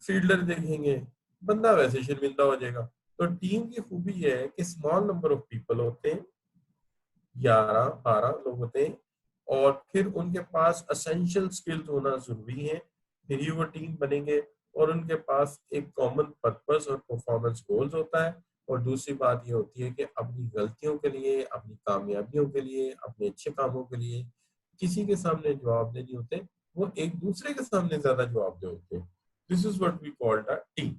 फील्डर देखेंगे, बंदा वैसे शर्मिंदा हो जाएगा। तो टीम की खूबी यह है कि स्मॉल नंबर ऑफ पीपल होते हैं, 11-12 लोग होते हैं, और फिर उनके पास असेंशियल स्किल्स होना जरूरी है, फिर ही वो टीम बनेंगे। और उनके पास एक कॉमन पर्पस और परफॉर्मेंस गोल्स होता है। और दूसरी बात ये होती है कि अपनी गलतियों के लिए, अपनी कामयाबियों के लिए, अपने अच्छे कामों के लिए किसी के सामने जवाबदेह नहीं होते, वो एक दूसरे के सामने ज्यादा जवाबदेह होते हैं। This is what we called a team.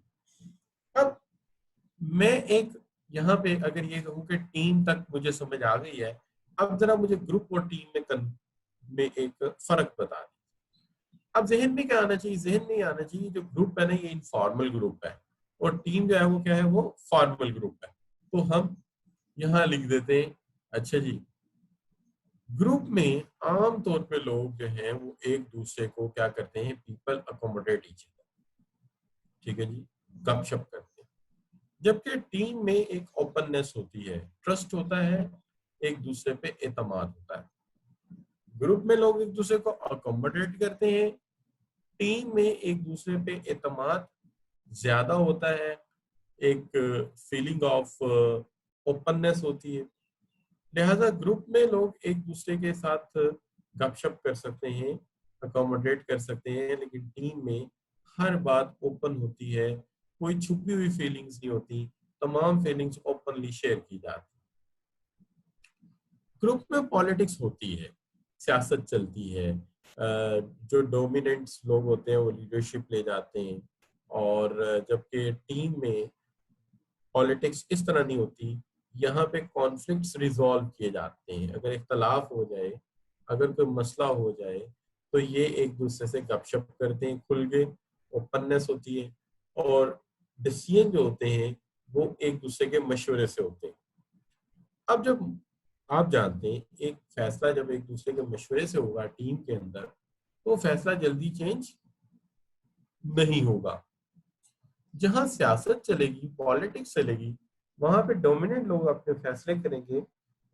अब मैं एक यहाँ पे अगर ये कहूँ कि टीम तक मुझे समझ आ गई है, अब जरा मुझे ग्रुप और टीम में एक फर्क बता दें। अब जहन में क्या आना चाहिए, जहन में आना चाहिए जो ग्रुप है ना ये इनफॉर्मल ग्रुप है और टीम जो है वो क्या है, वो फॉर्मल ग्रुप है। तो हम यहाँ लिख देते हैं, अच्छा जी, ग्रुप में आम तौर पे लोग जो हैं वो एक दूसरे को क्या करते हैं, पीपल अकोमोडेट ईच अदर, ठीक है जी, गपशप करते हैं। जबकि टीम में एक ओपननेस होती है, ट्रस्ट होता है, एक दूसरे पे एतमाद होता है। ग्रुप में लोग एक दूसरे को अकोमोडेट करते हैं, टीम में एक दूसरे पे एतमाद ज्यादा होता है, एक फीलिंग ऑफ ओपननेस होती है। लिहाजा ग्रुप में लोग एक दूसरे के साथ गपशप कर सकते हैं, अकोमोडेट कर सकते हैं, लेकिन टीम में हर बात ओपन होती है, कोई छुपी हुई फीलिंग्स नहीं होती, तमाम फीलिंग्स ओपनली शेयर की जाती है। ग्रुप में पॉलिटिक्स होती है, सियासत चलती है, जो डोमिनेंट्स लोग होते हैं वो लीडरशिप ले जाते हैं, और जबकि टीम में पॉलिटिक्स इस तरह नहीं होती। यहाँ पे कॉन्फ्लिक्ट्स रिजॉल्व किए जाते हैं, अगर इख्तलाफ हो जाए, अगर कोई मसला हो जाए, तो ये एक दूसरे से गपशप करते हैं खुल के, ओपननेस होती है, और डिसीजन जो होते हैं वो एक दूसरे के मशवरे से होते हैं। अब जब आप जानते हैं एक फैसला जब एक दूसरे के मशवरे से होगा टीम के अंदर, तो फैसला जल्दी चेंज नहीं होगा। जहां सियासत चलेगी, पॉलिटिक्स चलेगी, वहां पे डोमिनेंट लोग अपने फैसले करेंगे,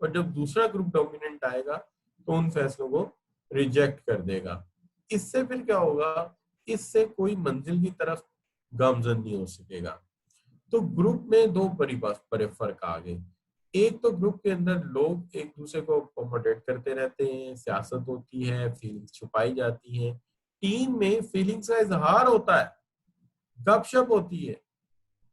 और जब दूसरा ग्रुप डोमिनेंट आएगा तो उन फैसलों को रिजेक्ट कर देगा। इससे फिर क्या होगा, इससे कोई मंजिल की तरफ गामजन नहीं हो सकेगा। तो ग्रुप में दो बड़े फर्क आ गए। एक तो ग्रुप के अंदर लोग एक दूसरे को अकोमोडेट करते रहते हैं, सियासत होती है, फीलिंग्स छुपाई जाती हैं। टीम में फीलिंग्स का इजहार होता है, गपशप होती है,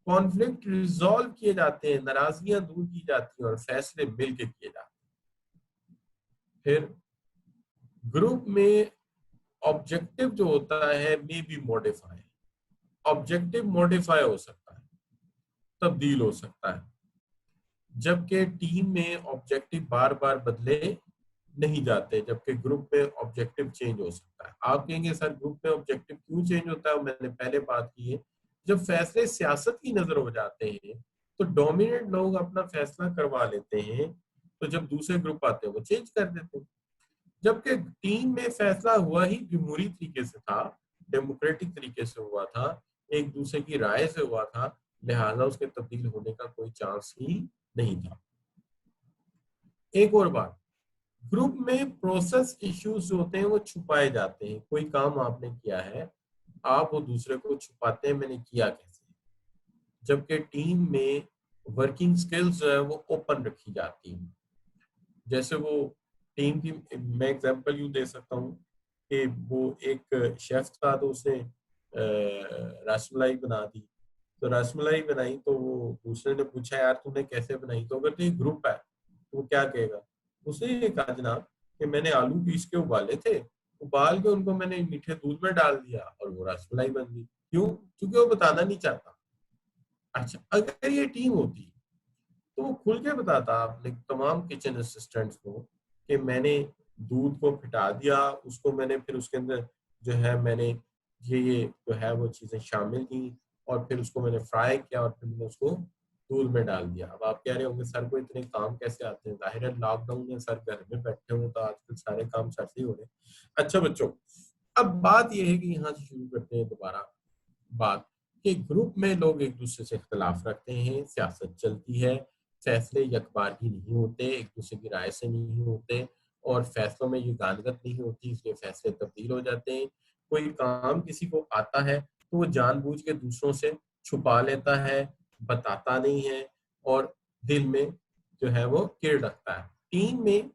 कॉन्फ्लिक्ट रिजॉल्व किए जाते हैं, नाराजगियां दूर की जाती हैं, और फैसले मिलकर किए जाते हैं। फिर ग्रुप में ऑब्जेक्टिव जो होता है may be modify, objective modify हो सकता है, तब्दील हो सकता है, जबकि टीम में ऑब्जेक्टिव बार बार बदले नहीं जाते, जबकि ग्रुप में ऑब्जेक्टिव चेंज हो सकता है। आप कहेंगे सर ग्रुप में ऑब्जेक्टिव क्यों चेंज होता है, मैंने पहले बात की है, जब फैसले सियासत की नजर हो जाते हैं तो डोमिनेंट लोग अपना फैसला करवा लेते हैं, तो जब दूसरे ग्रुप आते हैं वो चेंज कर देते हैं। जबकि टीम में फैसला हुआ ही जमहूरी तरीके से था, डेमोक्रेटिक तरीके से हुआ था, एक दूसरे की राय से हुआ था, लिहाजा उसके तब्दील होने का कोई चांस ही नहीं था। एक और बात, ग्रुप में प्रोसेस इश्यूज जो होते हैं वो छुपाए जाते हैं। कोई काम आपने किया है, आप वो दूसरे को छुपाते हैं मैंने किया कैसे, जबकि टीम में वर्किंग स्किल्स जो है वो ओपन रखी जाती हैं। जैसे वो टीम की, मैं एग्जांपल यूं दे सकता हूँ कि वो एक शेफ था, तो उसने रसमलाई बना दी, तो रसमलाई बनाई तो वो दूसरे ने पूछा यार तूने कैसे बनाई, तो अगर तो ग्रुप है तो वो क्या कहेगा, उसने ये कहा जनाब कि मैंने आलू पीस के उबाले थे, उबाल के उनको मैंने मीठे दूध में डाल दिया और वो रसमलाई बन गई। क्यों? क्योंकि वो बताना नहीं चाहता। अच्छा, अगर ये टीम होती तो वो खुल के बताता अपने तमाम किचन असिस्टेंट्स को कि मैंने दूध को फिटा दिया, उसको मैंने फिर उसके अंदर जो है मैंने ये जो है वो चीजें शामिल की, और फिर उसको मैंने फ्राई किया, और फिर मैंने उसको दूध में डाल दिया। अब आप कह रहे होंगे सर को इतने काम कैसे आते हैं, जाहिर है लॉकडाउन में सर घर में बैठे हुए तो आजकल सारे काम सर से ही हो रहे हैं। अच्छा बच्चों, अब बात यह है कि यहाँ से शुरू करते हैं दोबारा बात, कि ग्रुप में लोग एक दूसरे से इख्तलाफ रखते हैं, सियासत चलती है, फैसले यकबारगी नहीं होते, एक दूसरे की राय से नहीं होते, और फैसलों में ये गानगत नहीं होती, इसलिए फैसले तब्दील हो जाते हैं। कोई काम किसी को आता है तो वो जानबूझ के दूसरों से छुपा लेता है, बताता नहीं है, और दिल में जो है वो कीड़ रखता है। टीम में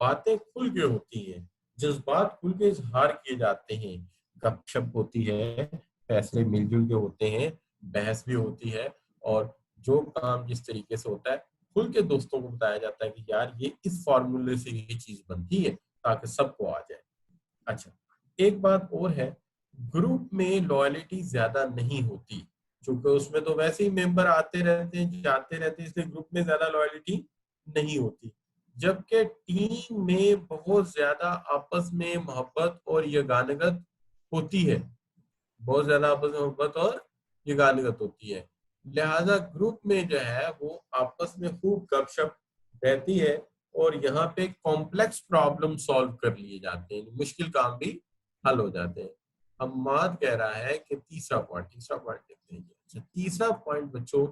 बातें खुल के होती हैं, जज्बात खुल के इजहार किए जाते हैं, गपशप होती है, फैसले मिलजुल के होते हैं, बहस भी होती है, और जो काम जिस तरीके से होता है खुल के दोस्तों को बताया जाता है कि यार ये इस फॉर्मूले से ये चीज बनती है, ताकि सबको आ जाए। अच्छा, एक बात और है, ग्रुप में लॉयलिटी ज्यादा नहीं होती, क्योंकि उसमें तो वैसे ही मेंबर आते रहते हैं जाते रहते हैं, इसलिए ग्रुप में ज्यादा लॉयलिटी नहीं होती। जबकि टीम में बहुत ज्यादा आपस में मोहब्बत और यगानगत होती है, बहुत ज्यादा आपस में मोहब्बत और यगानगत होती है। लिहाजा ग्रुप में जो है वो आपस में खूब गपशप रहती है और यहाँ पे कॉम्प्लेक्स प्रॉब्लम सॉल्व कर लिए जाते हैं, मुश्किल काम भी हल हो जाते हैं। हम्माद कह रहा है कि तीसरा पॉइंट देखते हैं। अच्छा, तीसरा पॉइंट बच्चों,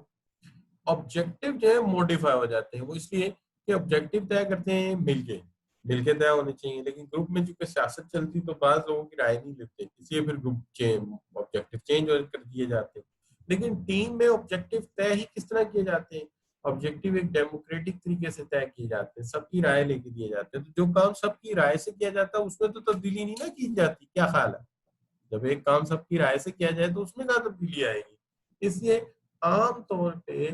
ऑब्जेक्टिव जो है मॉडिफाई हो जाते हैं। वो इसलिए कि ऑब्जेक्टिव तय करते हैं मिलके तय होने चाहिए, लेकिन ग्रुप में चूंकि सियासत चलती तो बाज लोगों की राय नहीं लेते, इसलिए फिर ग्रुप ऑब्जेक्टिव चेंज कर दिए जाते हैं। लेकिन टीम में ऑब्जेक्टिव तय ही किस तरह किए जाते हैं? ऑब्जेक्टिव एक डेमोक्रेटिक तरीके से तय किए जाते हैं, सबकी राय लेके दिए जाते हैं। तो जो काम सबकी राय से किया जाता है उसमें तो तब्दीली नहीं ना की जाती, क्या ख्याल है? जब एक काम सबकी राय से किया जाए तो उसमें क्या तब्दीली आएगी? इसलिए आम तौर पे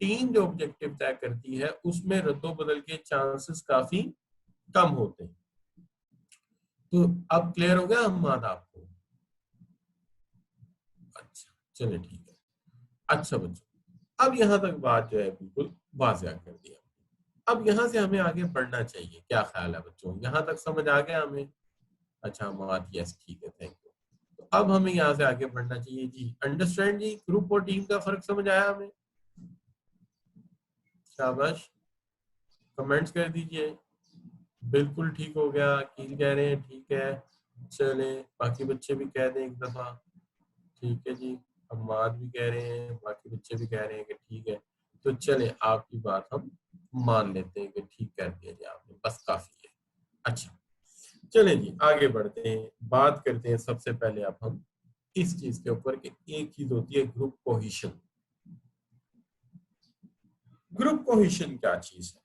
टीम जो ऑब्जेक्टिव तय करती है उसमें रद्दोबदल के चांसेस काफी कम होते हैं। तो अब क्लियर हो गया हमारा आपको? अच्छा, चलिए ठीक है। अच्छा बच्चों, अब यहाँ तक बात जो है बिल्कुल वाज़ेह कर दिया। अब यहाँ से हमें आगे बढ़ना चाहिए, क्या ख्याल है बच्चों? यहाँ तक समझ आ गया हमें? अच्छा हमारा, यस ठीक है, थैंक यू। तो अब हमें यहाँ से आगे बढ़ना चाहिए जी। अंडरस्टैंड जी, ग्रुप और टीम का फर्क समझ आया हमें? शाबाश, कमेंट्स कर दीजिए। बिल्कुल ठीक हो गया, कील कह रहे हैं ठीक है। चले बाकी बच्चे भी कह दें एक दफा। ठीक है जी, अम्माद भी कह रहे हैं, बाकी बच्चे भी कह रहे हैं कि ठीक है। तो चले आपकी बात हम मान लेते हैं कि ठीक कर दिया जी आपने, बस काफी है। अच्छा, चले जी आगे बढ़ते हैं, बात करते हैं सबसे पहले अब हम इस चीज के ऊपर कि एक चीज होती है ग्रुप कोहिशन। ग्रुप कोहिशन क्या चीज है?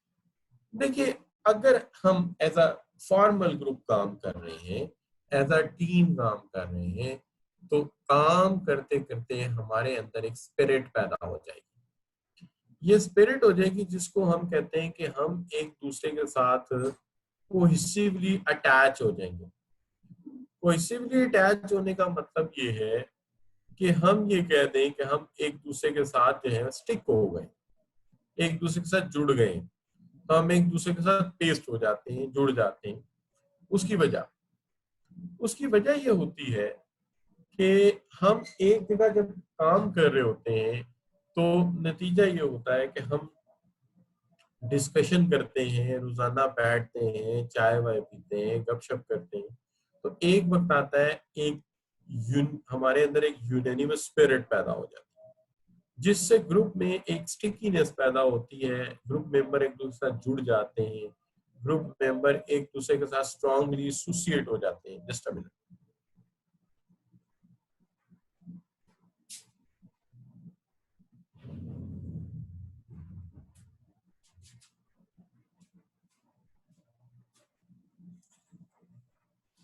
देखिए, अगर हम एज अ फॉर्मल ग्रुप काम कर रहे हैं, एज अ टीम काम कर रहे हैं, तो काम करते करते हमारे अंदर एक स्पिरिट पैदा हो जाएगी। ये स्पिरिट हो जाएगी जिसको हम कहते हैं कि हम एक दूसरे के साथ कोहेसिवली अटैच हो जाएंगे। कोहेसिवली अटैच होने का मतलब ये है कि हम ये कह दें कि हम एक दूसरे के साथ जो है स्टिक हो गए, एक दूसरे के साथ जुड़ गए, तो हम एक दूसरे के साथ पेस्ट हो जाते हैं, जुड़ जाते हैं। उसकी वजह उसकी वजह ये होती है कि हम एक जगह जब काम कर रहे होते हैं तो नतीजा ये होता है कि हम डिस्कशन करते हैं, रोजाना बैठते हैं, चाय वाय पीते हैं, गपशप करते हैं। तो एक वक्त आता है, एक हमारे अंदर एक यूनानिमस स्पिरिट पैदा हो जाती है, जिससे ग्रुप में एक स्टिकीनेस पैदा होती है। ग्रुप मेंबर एक दूसरे के साथ जुड़ जाते हैं, ग्रुप मेंबर एक दूसरे के साथ स्ट्रांगली एसोसिएट हो जाते हैं। Just a minute.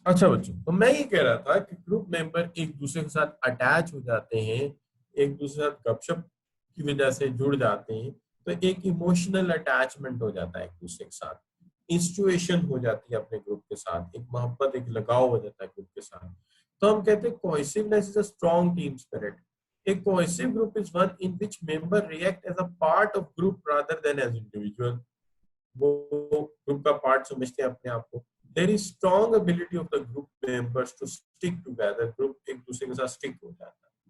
अच्छा बच्चों, तो मैं ये कह रहा था कि ग्रुप मेंबर एक दूसरे के साथ अटैच हो जाते हैं, एक दूसरे के साथ गपशप की वजह से जुड़ जाते हैं, तो एक इमोशनल अटैचमेंट हो जाता है एक दूसरे के साथ, इंस्टुएशन हो जाती है अपने ग्रुप के साथ, एक मोहब्बत, एक लगाव हो जाता है ग्रुप के साथ। तो हम कहते हैं cohesiveness is a strong team spirit. A cohesive group is one in which member react as a part of group rather than as individual. वो ग्रुप का पार्ट समझते हैं अपने आप को। There is strong ability of the group members to stick together. Group एक दूसरे के साथ स्टिक हो जाता है।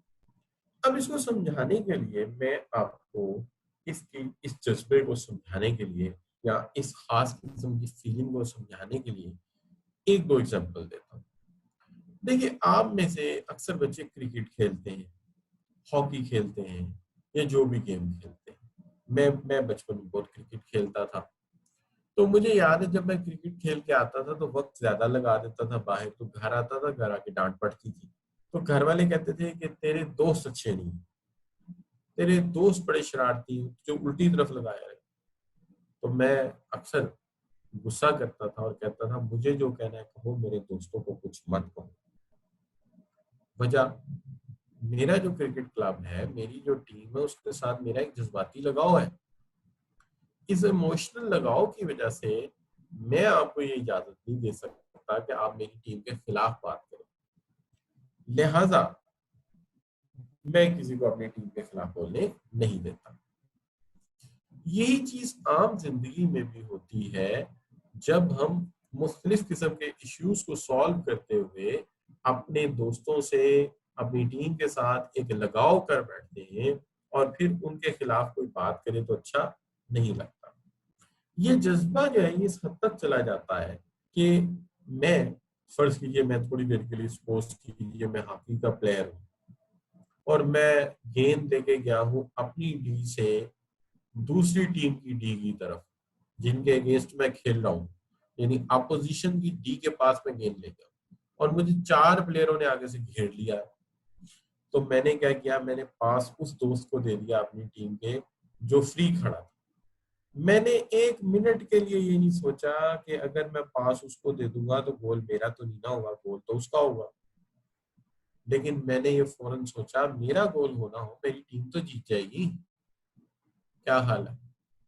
अब इसको समझाने के लिए मैं आपको इस जज्बे को समझाने के लिए या इस खास किस्म की फीलिंग को समझाने के लिए एक दो एग्जांपल देता हूँ। देखिए, आप में से अक्सर बच्चे क्रिकेट खेलते हैं, हॉकी खेलते हैं, या जो भी गेम खेलते हैं। मैं बचपन में बहुत क्रिकेट खेलता था। तो मुझे याद है जब मैं क्रिकेट खेल के आता था तो वक्त ज्यादा लगा देता था बाहर, तो घर आता था, घर आके डांट पड़ती थी। तो घर वाले कहते थे कि तेरे दोस्त अच्छे नहीं, तेरे दोस्त बड़े शरारती हैं, जो उल्टी तरफ लगाया है। तो मैं अक्सर गुस्सा करता था और कहता था मुझे जो कहना है कहो, मेरे दोस्तों को कुछ मत कहो। वजह, मेरा जो क्रिकेट क्लब है, मेरी जो टीम है, उसके साथ मेरा एक जज्बाती लगाव है। इस इमोशनल लगाव की वजह से मैं आपको ये इजाजत नहीं दे सकता कि आप मेरी टीम के खिलाफ बात करें। लिहाजा मैं किसी को अपनी टीम के खिलाफ बोलने नहीं देता। यही चीज आम जिंदगी में भी होती है। जब हम मुख्तलिफ किस्म के इश्यूज को सॉल्व करते हुए अपने दोस्तों से, अपनी टीम के साथ एक लगाव कर बैठते हैं और फिर उनके खिलाफ कोई बात करे तो अच्छा नहीं लगता। ये जज्बा जो है ये इस हद तक चला जाता है कि मैं, फर्ज कीजिए मैं थोड़ी देर के लिए, सपोज कीजिए मैं हॉकी का प्लेयर हूँ और मैं गेंद लेके गया हूँ अपनी डी से दूसरी टीम की डी की तरफ जिनके अगेंस्ट मैं खेल रहा हूँ, यानी अपोजिशन की डी के पास मैं गेंद ले गया और मुझे 4 प्लेयरों ने आगे से घेर लिया। तो मैंने क्या किया, मैंने पास उस दोस्त को दे दिया अपनी टीम के जो फ्री खड़ा था। मैंने 1 मिनट के लिए ये नहीं सोचा कि अगर मैं पास उसको दे दूंगा तो गोल मेरा तो नहीं ना होगा, गोल तो उसका होगा। लेकिन मैंने ये फौरन सोचा मेरा गोल होना हो, मेरी टीम तो जीत जाएगी। क्या हाल है,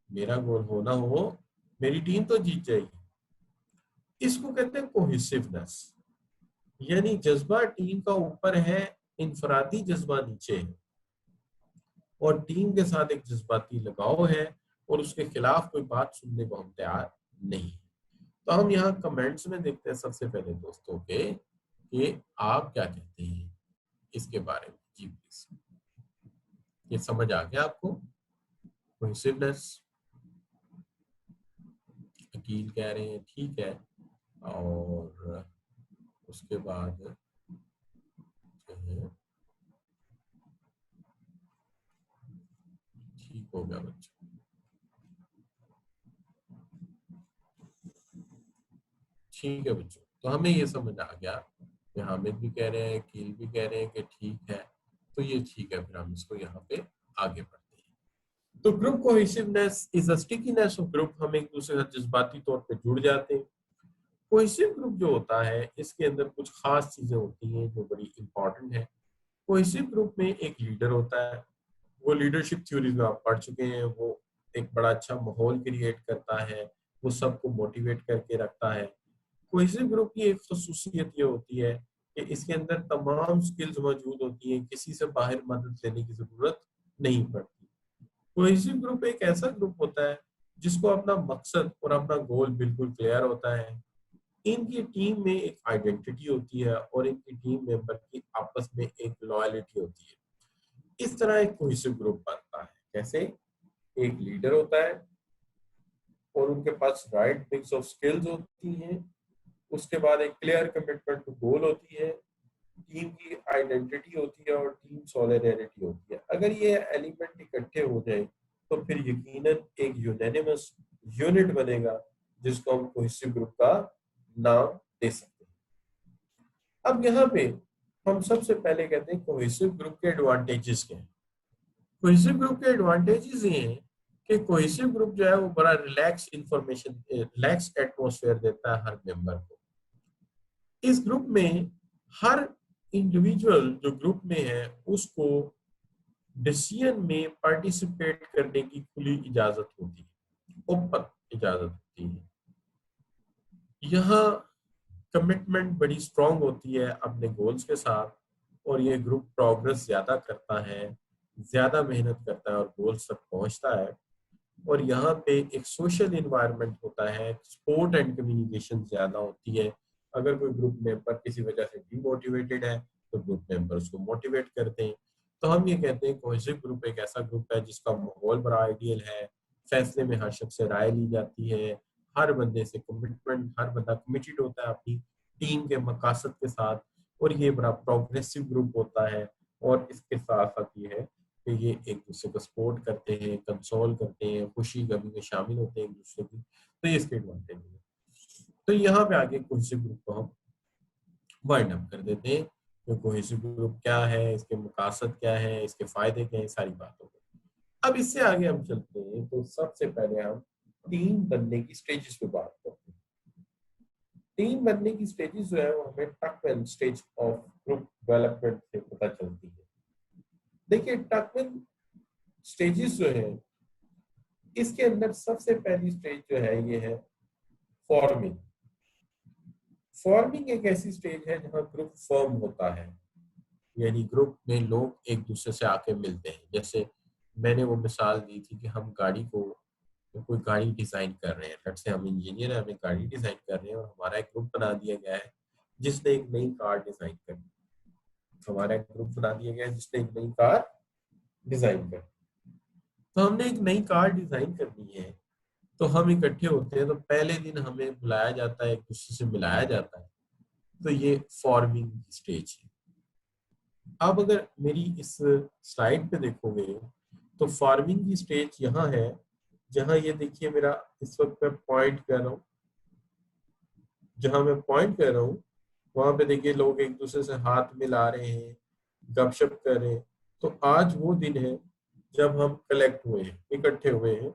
मेरा गोल होना हो, मेरी टीम तो जीत जाएगी। इसको कहते हैं कोहेसिवनेस, यानी जज्बा टीम का ऊपर है, इनफरादी जज्बा नीचे है और टीम के साथ एक जज्बाती लगाव है और उसके खिलाफ कोई बात सुनने को हम तैयार नहीं। तो हम यहाँ कमेंट्स में देखते हैं सबसे पहले दोस्तों के कि आप क्या कहते हैं इसके बारे में। जी प्लीज, ये समझ आ गया आपको? कोहेसिवनेस, अकील कह रहे हैं ठीक है, और उसके बाद जो है ठीक हो गया बच्चों। ठीक है बच्चों, तो हमें ये समझ आ गया कि हामिद भी कह रहे हैं, कील भी कह रहे हैं कि ठीक है, तो ये ठीक है, फिर हम इसको यहाँ पे आगे बढ़ते हैं। तो group cohesiveness is a stickiness of group, हम एक दूसरे के साथ जज्बाती तौर पे जुड़ जाते हैं। कोहेसिव ग्रुप जो होता है इसके अंदर कुछ खास चीजें होती हैं जो बड़ी इंपॉर्टेंट है। कोहेसिव ग्रुप में एक लीडर होता है, वो लीडरशिप थ्योरीज में आप पढ़ चुके हैं, वो एक बड़ा अच्छा माहौल क्रिएट करता है, वो सबको मोटिवेट करके रखता है। कोहेसिव ग्रुप की एक खसूसियत ये होती है कि इसके अंदर तमाम स्किल्स मौजूद होती हैं, किसी से बाहर मदद लेने की जरूरत नहीं पड़ती। कोहेसिव ग्रुप एक ऐसा ग्रुप होता है जिसको अपना मकसद और अपना गोल बिल्कुल क्लियर होता है। इनकी टीम में एक आइडेंटिटी होती है और इनकी टीम मेंबर की आपस में एक लॉयलिटी होती है। इस तरह एक कोहेसिव ग्रुप बनता है। कैसे? एक लीडर होता है और उनके पास राइट मिक्स ऑफ स्किल्स होती हैं, उसके बाद एक क्लियर कमिटमेंट टू गोल होती है, टीम की आइडेंटिटी होती है और टीम सॉलिडेरिटी होती है। अगर ये एलिमेंट इकट्ठे हो जाए तो फिर यकीनन एक यूनानिमस यूनिट बनेगा जिसको हम कोहेसिव ग्रुप का नाम दे सकते हैं। अब यहाँ पे हम सबसे पहले कहते हैं कोहेसिव ग्रुप के एडवांटेजेस क्या हैं। कोहेसिव ग्रुप के एडवांटेजेस ये हैं कि कोहेसिव ग्रुप जो है वो बड़ा रिलैक्स एटमॉस्फेयर देता है हर मेंबर को। इस ग्रुप में हर इंडिविजुअल जो ग्रुप में है उसको डिसीजन में पार्टिसिपेट करने की खुली इजाजत होती है, ओपन इजाजत होती है। यहाँ कमिटमेंट बड़ी स्ट्रांग होती है अपने गोल्स के साथ और ये ग्रुप प्रोग्रेस ज्यादा करता है, ज्यादा मेहनत करता है और गोल्स तक पहुंचता है। और यहाँ पे एक सोशल इन्वायरमेंट होता है, सपोर्ट एंड कम्युनिकेशन ज्यादा होती है। अगर कोई ग्रुप मेंबर किसी वजह से डिमोटिवेटेड है तो ग्रुप मेंबर उसको मोटिवेट करते हैं। तो हम ये कहते हैं कोहेसिव ग्रुप एक ऐसा ग्रुप है जिसका माहौल बड़ा आइडियल है, फैसले में हर शख्स से राय ली जाती है, हर बंदे से कमिटमेंट, हर बंदा कमिटेड होता है अपनी टीम के मकासद के साथ, और ये बड़ा प्रोग्रेसिव ग्रुप होता है। और इसके साथ साथ ये है कि ये एक दूसरे को सपोर्ट करते हैं, कंसोल करते हैं, खुशी गमी में शामिल होते हैं एक दूसरे की। तो ये इसके एडवांटेज है। तो यहाँ पे आगे कोहेसिव ग्रुप को हम वाइंड अप कर देते हैं कि कोहेसिव ग्रुप क्या है, इसके मकासद क्या है, इसके फायदे क्या है, सारी बातों को। अब इससे आगे हम चलते हैं तो सबसे पहले हम टीम बनने की स्टेजेस पे बात करते हैं। टीम बनने की स्टेजेस जो है वो हमें टकमैन स्टेज ऑफ ग्रुप डेवलपमेंट से पता चलती है। देखिए टकमैन स्टेजेस जो है इसके अंदर सबसे पहली स्टेज जो है ये है फॉर्मिंग। फॉर्मिंग एक ऐसी स्टेज है जहां ग्रुप फॉर्म होता है, यानी ग्रुप में लोग एक दूसरे से आके मिलते हैं। जैसे मैंने वो मिसाल दी थी कि हम गाड़ी को, कोई गाड़ी डिजाइन कर रहे हैं, लेट्स से हम इंजीनियर हैं, हमें गाड़ी डिजाइन कर रहे हैं और हमारा एक ग्रुप बना दिया गया है जिसने एक नई कार डिजाइन करनी, हमारा एक ग्रुप बना दिया गया जिसने एक नई कार डिजाइन करनी। तो हमने एक नई कार डिजाइन करनी है, तो हम इकट्ठे होते हैं, तो पहले दिन हमें बुलाया जाता है, एक दूसरे से मिलाया जाता है। तो ये फॉर्मिंग स्टेज है। अब अगर मेरी इस स्लाइड पे देखोगे तो फॉर्मिंग की स्टेज यहाँ है, जहाँ ये देखिए मेरा इस वक्त मैं पॉइंट कर रहा हूँ, जहाँ मैं पॉइंट कर रहा हूँ वहां पे देखिए लोग एक दूसरे से हाथ मिला रहे हैं, गपशप कर रहे हैं। तो आज वो दिन है जब हम कलेक्ट हुए हैं, इकट्ठे हुए हैं,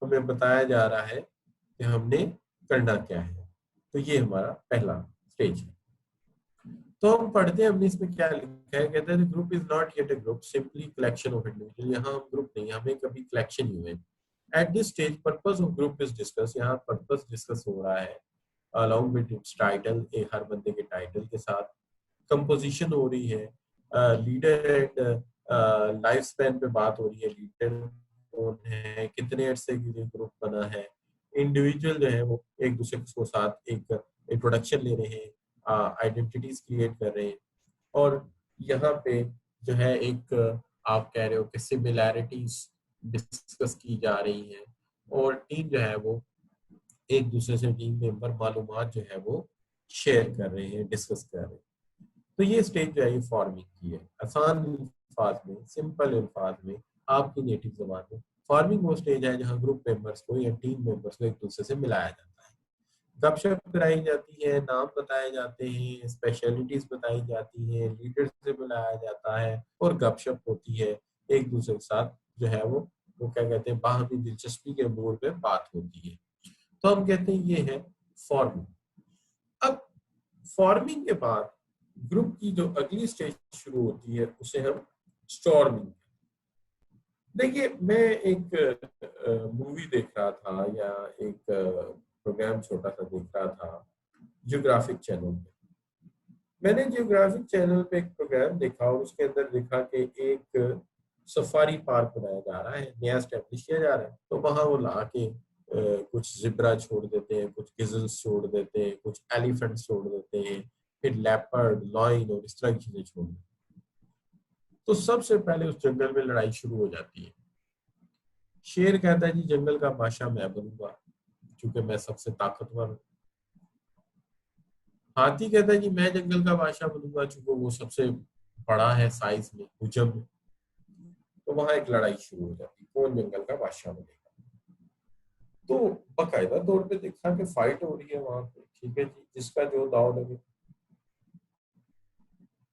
हमें बताया जा रहा है कि हमने करना क्या है। तो ये हमारा पहला स्टेज है। तो हम पढ़ते हैं, हमने इसमें क्या लिखा है, कहते हैं group is not yet a group, simply collection of individual. यहाँ हम ग्रुप नहीं, हमें कभी कलेक्शन ही हुए। At this stage purpose of group is discuss, यहाँ पर्पस डिस्कस हो रहा है अलॉन्ग विद इट्स टाइटल, हर बंदे के टाइटल के साथ। कंपोजिशन हो रही है, लीडर एंड लाइफ स्पैन पे बात हो रही है, लीडर कौन है, कितने अरसे के लिए ग्रुप बना है। इंडिविजुअल जो है वो एक दूसरे के साथ एक इंट्रोडक्शन ले रहे हैं, आइडेंटिटीज क्रिएट कर रहे हैं। और यहाँ पे जो है एक आप कह रहे हो कि सिमिलैरिटीज डिस्कस की जा रही है, और टीम जो है वो एक दूसरे से, टीम मेंबर मालूमात जो है वो शेयर कर रहे हैं, डिस्कस कर रहे हैं। तो ये स्टेज जो है ये फॉर्मिंग की है। आसान अल्फाज में, सिंपल अल्फाज में, आपकी नेटिव जबान में, फॉर्मिंग वो स्टेज है जहाँ ग्रुप मेंबर्स को या टीम मेंबर्स को एक दूसरे से मिलाया जाता है, गपशप कराई जाती है, नाम बताए जाते हैं, स्पेशलिटीज बताई जाती हैं, लीडर से बुलाया जाता है और गपशप होती है। एक दूसरे के साथ जो है वो क्या कहते हैं, बाहमी दिलचस्पी के मोड़ पे बात होती है। तो हम कहते हैं ये है फॉर्मिंग। अब फॉर्मिंग के बाद ग्रुप की जो अगली स्टेज शुरू होती है उसे हम स्टॉर्मिंग। देखिए मैं एक मूवी देख रहा था या एक प्रोग्राम छोटा सा देख रहा था जियोग्राफिक चैनल पे। मैंने जियोग्राफिक चैनल पे एक प्रोग्राम देखा और उसके अंदर देखा कि एक सफारी पार्क बनाया जा रहा है, नया स्टैब्लिश किया जा रहा है। तो वहां वो ला के कुछ जिब्रा छोड़ देते हैं, कुछ गिजल्स छोड़ देते हैं, कुछ एलिफेंट छोड़ देते हैं, फिर लेपर्ड, लॉइन और इस तरह की चीजें छोड़ देते हैं। तो सबसे पहले उस जंगल में लड़ाई शुरू हो जाती है। शेर कहता है जी जंगल का बादशाह मैं बनूंगा क्योंकि मैं सबसे ताकतवर हूँ। हाथी कहता है जी मैं जंगल का बादशाह बनूंगा क्योंकि वो सबसे बड़ा है साइज में, हुजम में। तो वहां एक लड़ाई शुरू हो जाती है, कौन जंगल का बादशाह बनेगा। तो बाकायदा तौर पे देखा कि फाइट हो रही है वहां पे, ठीक है जी, जिसका जो दाव लगे।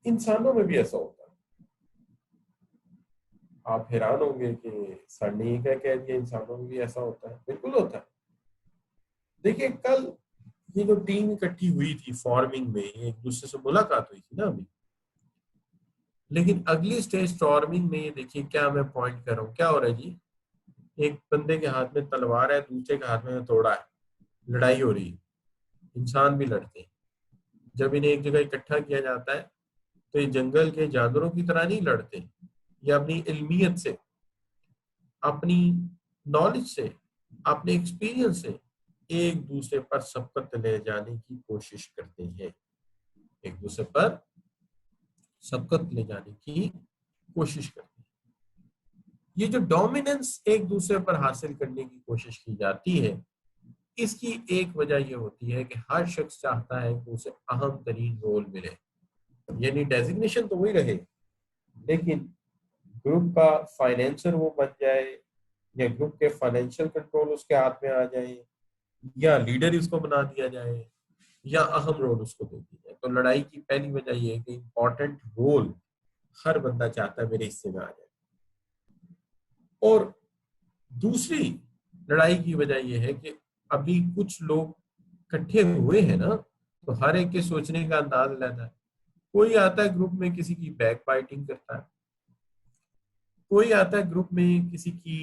इंसानों में भी ऐसा होता है। आप हैरान होंगे कि सर ने ये क्या कह दिया, इंसानों में भी ऐसा होता है। बिल्कुल होता है। देखिए कल ये जो टीम इकट्ठी हुई थी फॉर्मिंग में, एक दूसरे से मुलाकात हुई थी ना अभी, लेकिन अगली स्टेज स्टॉर्मिंग में ये देखिए क्या मैं पॉइंट कर रहा हूँ, क्या हो रहा है जी। एक बंदे के हाथ में तलवार है, दूसरे के हाथ में हथौड़ा है, लड़ाई हो रही है, इंसान भी लड़ते हैं। जब इन्हें एक जगह इकट्ठा किया जाता है तो ये जंगल के जानवरों की तरह नहीं लड़ते, ये अपनी इल्मियत से, अपनी नॉलेज से, अपने एक्सपीरियंस से एक दूसरे पर सबकत ले जाने की कोशिश करते हैं, एक दूसरे पर सबकत ले जाने की कोशिश करते हैं। ये जो डोमिनेंस एक दूसरे पर हासिल करने की कोशिश की जाती है, इसकी एक वजह यह होती है कि हर शख्स चाहता है कि उसे अहम तरीन रोल मिले, यानी डेजिग्नेशन तो वही रहे, लेकिन ग्रुप का फाइनेंसर वो बन जाए, या ग्रुप के फाइनेंशियल कंट्रोल उसके हाथ में आ जाए, या लीडर उसको बना दिया जाए, या अहम रोल उसको दे दिया जाए। तो लड़ाई की पहली वजह यह है कि इंपॉर्टेंट रोल हर बंदा चाहता है मेरे हिस्से में आ जाए। और दूसरी लड़ाई की वजह यह है कि अभी कुछ लोग इकट्ठे हुए हैं ना, तो हर एक के सोचने का अंदाज अलग है। कोई आता है ग्रुप में किसी की बैक बाइटिंग करता है, कोई आता है ग्रुप में किसी की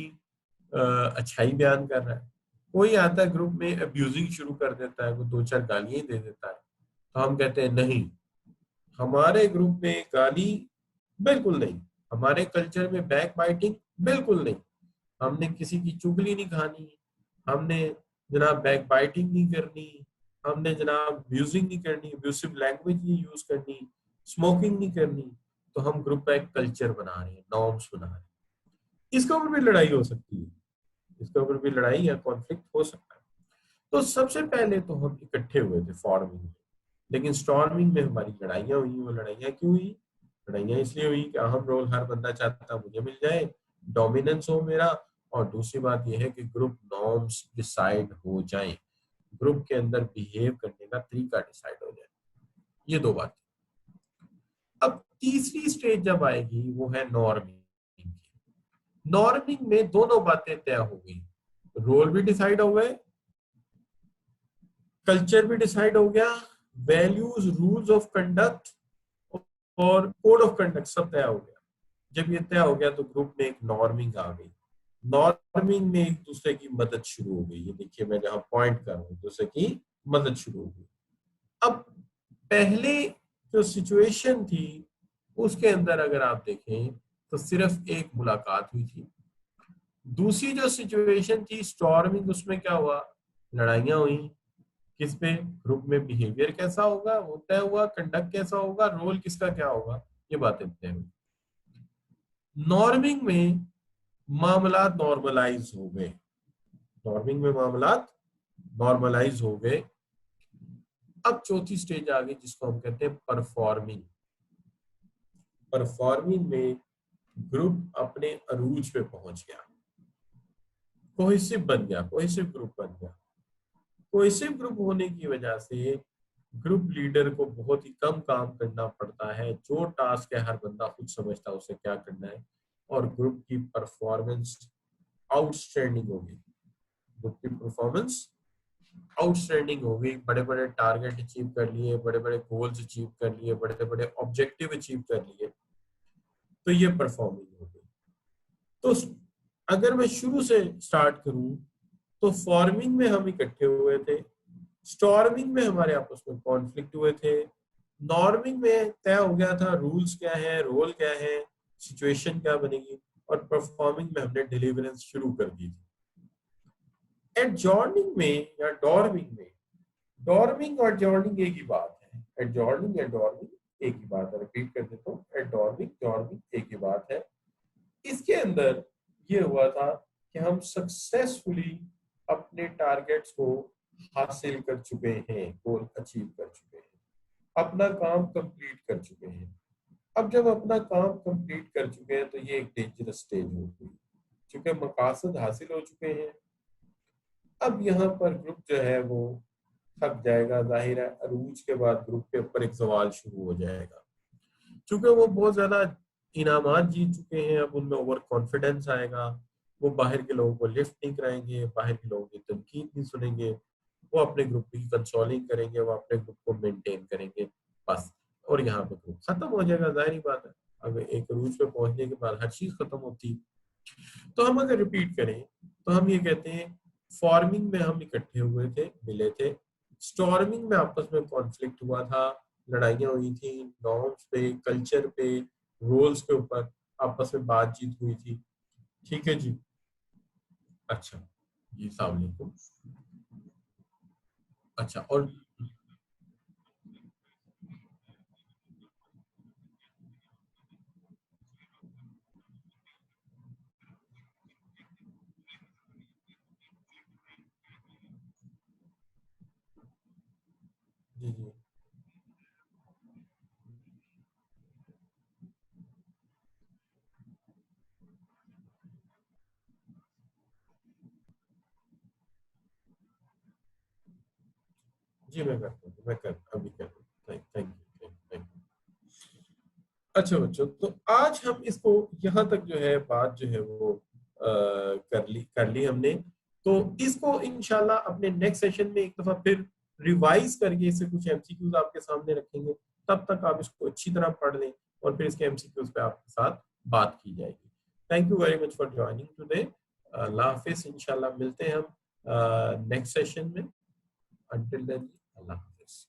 अच्छाई बयान कर रहा है, कोई आता है ग्रुप में अब्यूजिंग शुरू कर देता है, वो दो चार गालियां दे देता है। तो हम कहते हैं नहीं, हमारे ग्रुप में गाली बिल्कुल नहीं, हमारे कल्चर में बैक बाइटिंग बिल्कुल नहीं, हमने किसी की चुगली नहीं खानी, हमने जनाब बैक बाइटिंग नहीं करनी, हमने जनाब म्यूजिक नहीं करनी, अब्यूसिव लैंग्वेज नहीं यूज करनी, स्मोकिंग नहीं करनी, तो हम ग्रुप का एक कल्चर बना रहे हैं, नॉर्म्स बना रहे हैं। इसके ऊपर भी लड़ाई हो सकती है, इसके ऊपर भी लड़ाई या कॉन्फ्लिक्ट हो सकता है। तो सबसे पहले तो हम इकट्ठे हुए थे फॉर्मिंग में, लेकिन स्टॉर्मिंग में हमारी लड़ाइयाँ हुई। वो लड़ाइयाँ क्यों हुई? लड़ाइयाँ इसलिए हुई कि अहम रोल हर बंदा चाहता मुझे मिल जाए, डोमिनेंस हो मेरा, और दूसरी बात यह है कि ग्रुप नॉर्म्स डिसाइड हो जाएं, ग्रुप के अंदर बिहेव करने का तरीका डिसाइड हो जाए। ये दो बातें। अब तीसरी स्टेज जब आएगी वो है नॉर्मिंग। नॉर्मिंग में दोनों बातें तय हो गई, रोल भी डिसाइड हो गए, कल्चर भी डिसाइड हो गया, वैल्यूज, रूल्स ऑफ कंडक्ट और कोड ऑफ कंडक्ट सब तय हो गया। जब ये तय हो गया तो ग्रुप में एक नॉर्मिंग आ गई। नॉर्मिंग में एक दूसरे की मदद शुरू हो गई। ये देखिए मैं जहां पॉइंट कर रहा हूं, दूसरे की मदद शुरू हो गई। अब पहले जो सिचुएशन थी उसके अंदर अगर आप देखें तो सिर्फ एक मुलाकात हुई थी। दूसरी जो सिचुएशन थी स्टॉर्मिंग, उसमें क्या हुआ? लड़ाइयां हुई। किस पे? ग्रुप में बिहेवियर कैसा होगा वो तय हुआ, कंडक्ट कैसा होगा, रोल किसका क्या होगा, ये बातें तय हुई। नॉर्मिंग में मामलात नॉर्मलाइज हो गए, नॉर्मिंग में मामलात नॉर्मलाइज हो गए। अब चौथी स्टेज आ गई जिसको हम कहते हैं परफॉर्मिंग। परफॉर्मिंग में ग्रुप अपने अरूज पे पहुंच गया, कोहेसिव बन गया, कोहेसिव ग्रुप बन गया। कोहेसिव ग्रुप होने की वजह से ग्रुप लीडर को बहुत ही कम काम करना पड़ता है, जो टास्क है हर बंदा खुद समझता है उसे क्या करना है, और ग्रुप की परफॉर्मेंस आउटस्टैंडिंग होगी। ग्रुप की परफॉर्मेंस आउटस्टैंडिंग हो गई, बड़े बड़े टारगेट अचीव कर लिए, बड़े बड़े गोल्स अचीव कर लिए, बड़े बड़े ऑब्जेक्टिव अचीव कर लिए, तो ये परफॉर्मिंग हो गई। तो अगर मैं शुरू से स्टार्ट करूं तो फॉर्मिंग में हम इकट्ठे हुए थे, स्टॉर्मिंग में हमारे आपस में कॉन्फ्लिक्ट हुए थे, नॉर्मिंग में तय हो गया था रूल्स क्या है, रोल क्या है, सिचुएशन क्या बनेगी, और परफॉर्मिंग में हमने डिलीवरेंस शुरू कर दी थी। एडजॉर्निंग में या डॉर्मिंग में, डॉर्मिंग और जॉर्निंग एक ही बात है, एडजॉर्निंग या डॉर्मिंग एक ही बात है। रिपीट कर देता हूँ, एडजॉर्निंग जॉर्निंग एक ही बात है। इसके अंदर ये हुआ था कि हम सक्सेसफुली अपने टारगेट्स को हासिल कर चुके हैं, गोल अचीव कर चुके हैं, अपना काम कंप्लीट कर चुके हैं। अब जब अपना काम कंप्लीट कर चुके हैं तो ये एक डेंजरस स्टेज हो गई, क्योंकि मकासद हासिल हो चुके हैं। अब यहाँ पर ग्रुप जो है वो थक जाएगा, जाहिर है अरूज के बाद ग्रुप के ऊपर एक सवाल शुरू हो जाएगा, क्योंकि वो बहुत ज्यादा इनामात जीत चुके हैं। अब उनमें ओवर कॉन्फिडेंस आएगा, वो बाहर के लोगों को लिफ्ट नहीं कराएंगे, बाहर के लोगों की तनकीद नहीं सुनेंगे, वो अपने ग्रुप की कंसोलिंग करेंगे, वो अपने ग्रुप को मेंटेन करेंगे, बस। और यहाँ पे ग्रुप खत्म हो जाएगा, जाहिर बात है। अब एक अरूज पे पहुंचने के बाद हर चीज खत्म होती। तो हम अगर रिपीट करें तो हम ये कहते हैं फॉर्मिंग में हम इकट्ठे हुए थे, मिले थे, स्टॉर्मिंग में आपस में कॉन्फ्लिक्ट हुआ था, लड़ाइयाँ हुई थी, नॉर्म्स पे, कल्चर पे, रोल्स के ऊपर आपस में बातचीत हुई थी। ठीक है जी। अच्छा जी, अस्सलाम वालेकुम। अच्छा, और जी जी जी, मैं करता हूँ, मैं कर अभी कर रहा हूँ। Thank you, thank you. अच्छा बच्चों, तो आज हम इसको यहाँ तक जो है बात जो है वो कर ली हमने। तो इसको इंशाल्लाह अपने नेक्स्ट सेशन में एक दफा फिर रिवाइज करके इसे कुछ एमसीक्यूज आपके सामने रखेंगे। तब तक आप इसको अच्छी तरह पढ़ लें और फिर इसके एमसीक्यूज पे आपके साथ बात की जाएगी। Thank you very much for joining today. Allah हाफिज, इंशाल्लाह मिलते हैं हम नेक्स्ट सेशन में। अंटिल देन, अल्लाह हाफिज।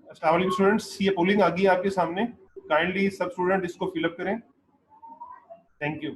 अस्सलाम वालेकुम स्टूडेंट्स, ये पोलिंग आ गई है आपके सामने। काइंडली सब स्टूडेंट इसको फिलअप करें। Thank you.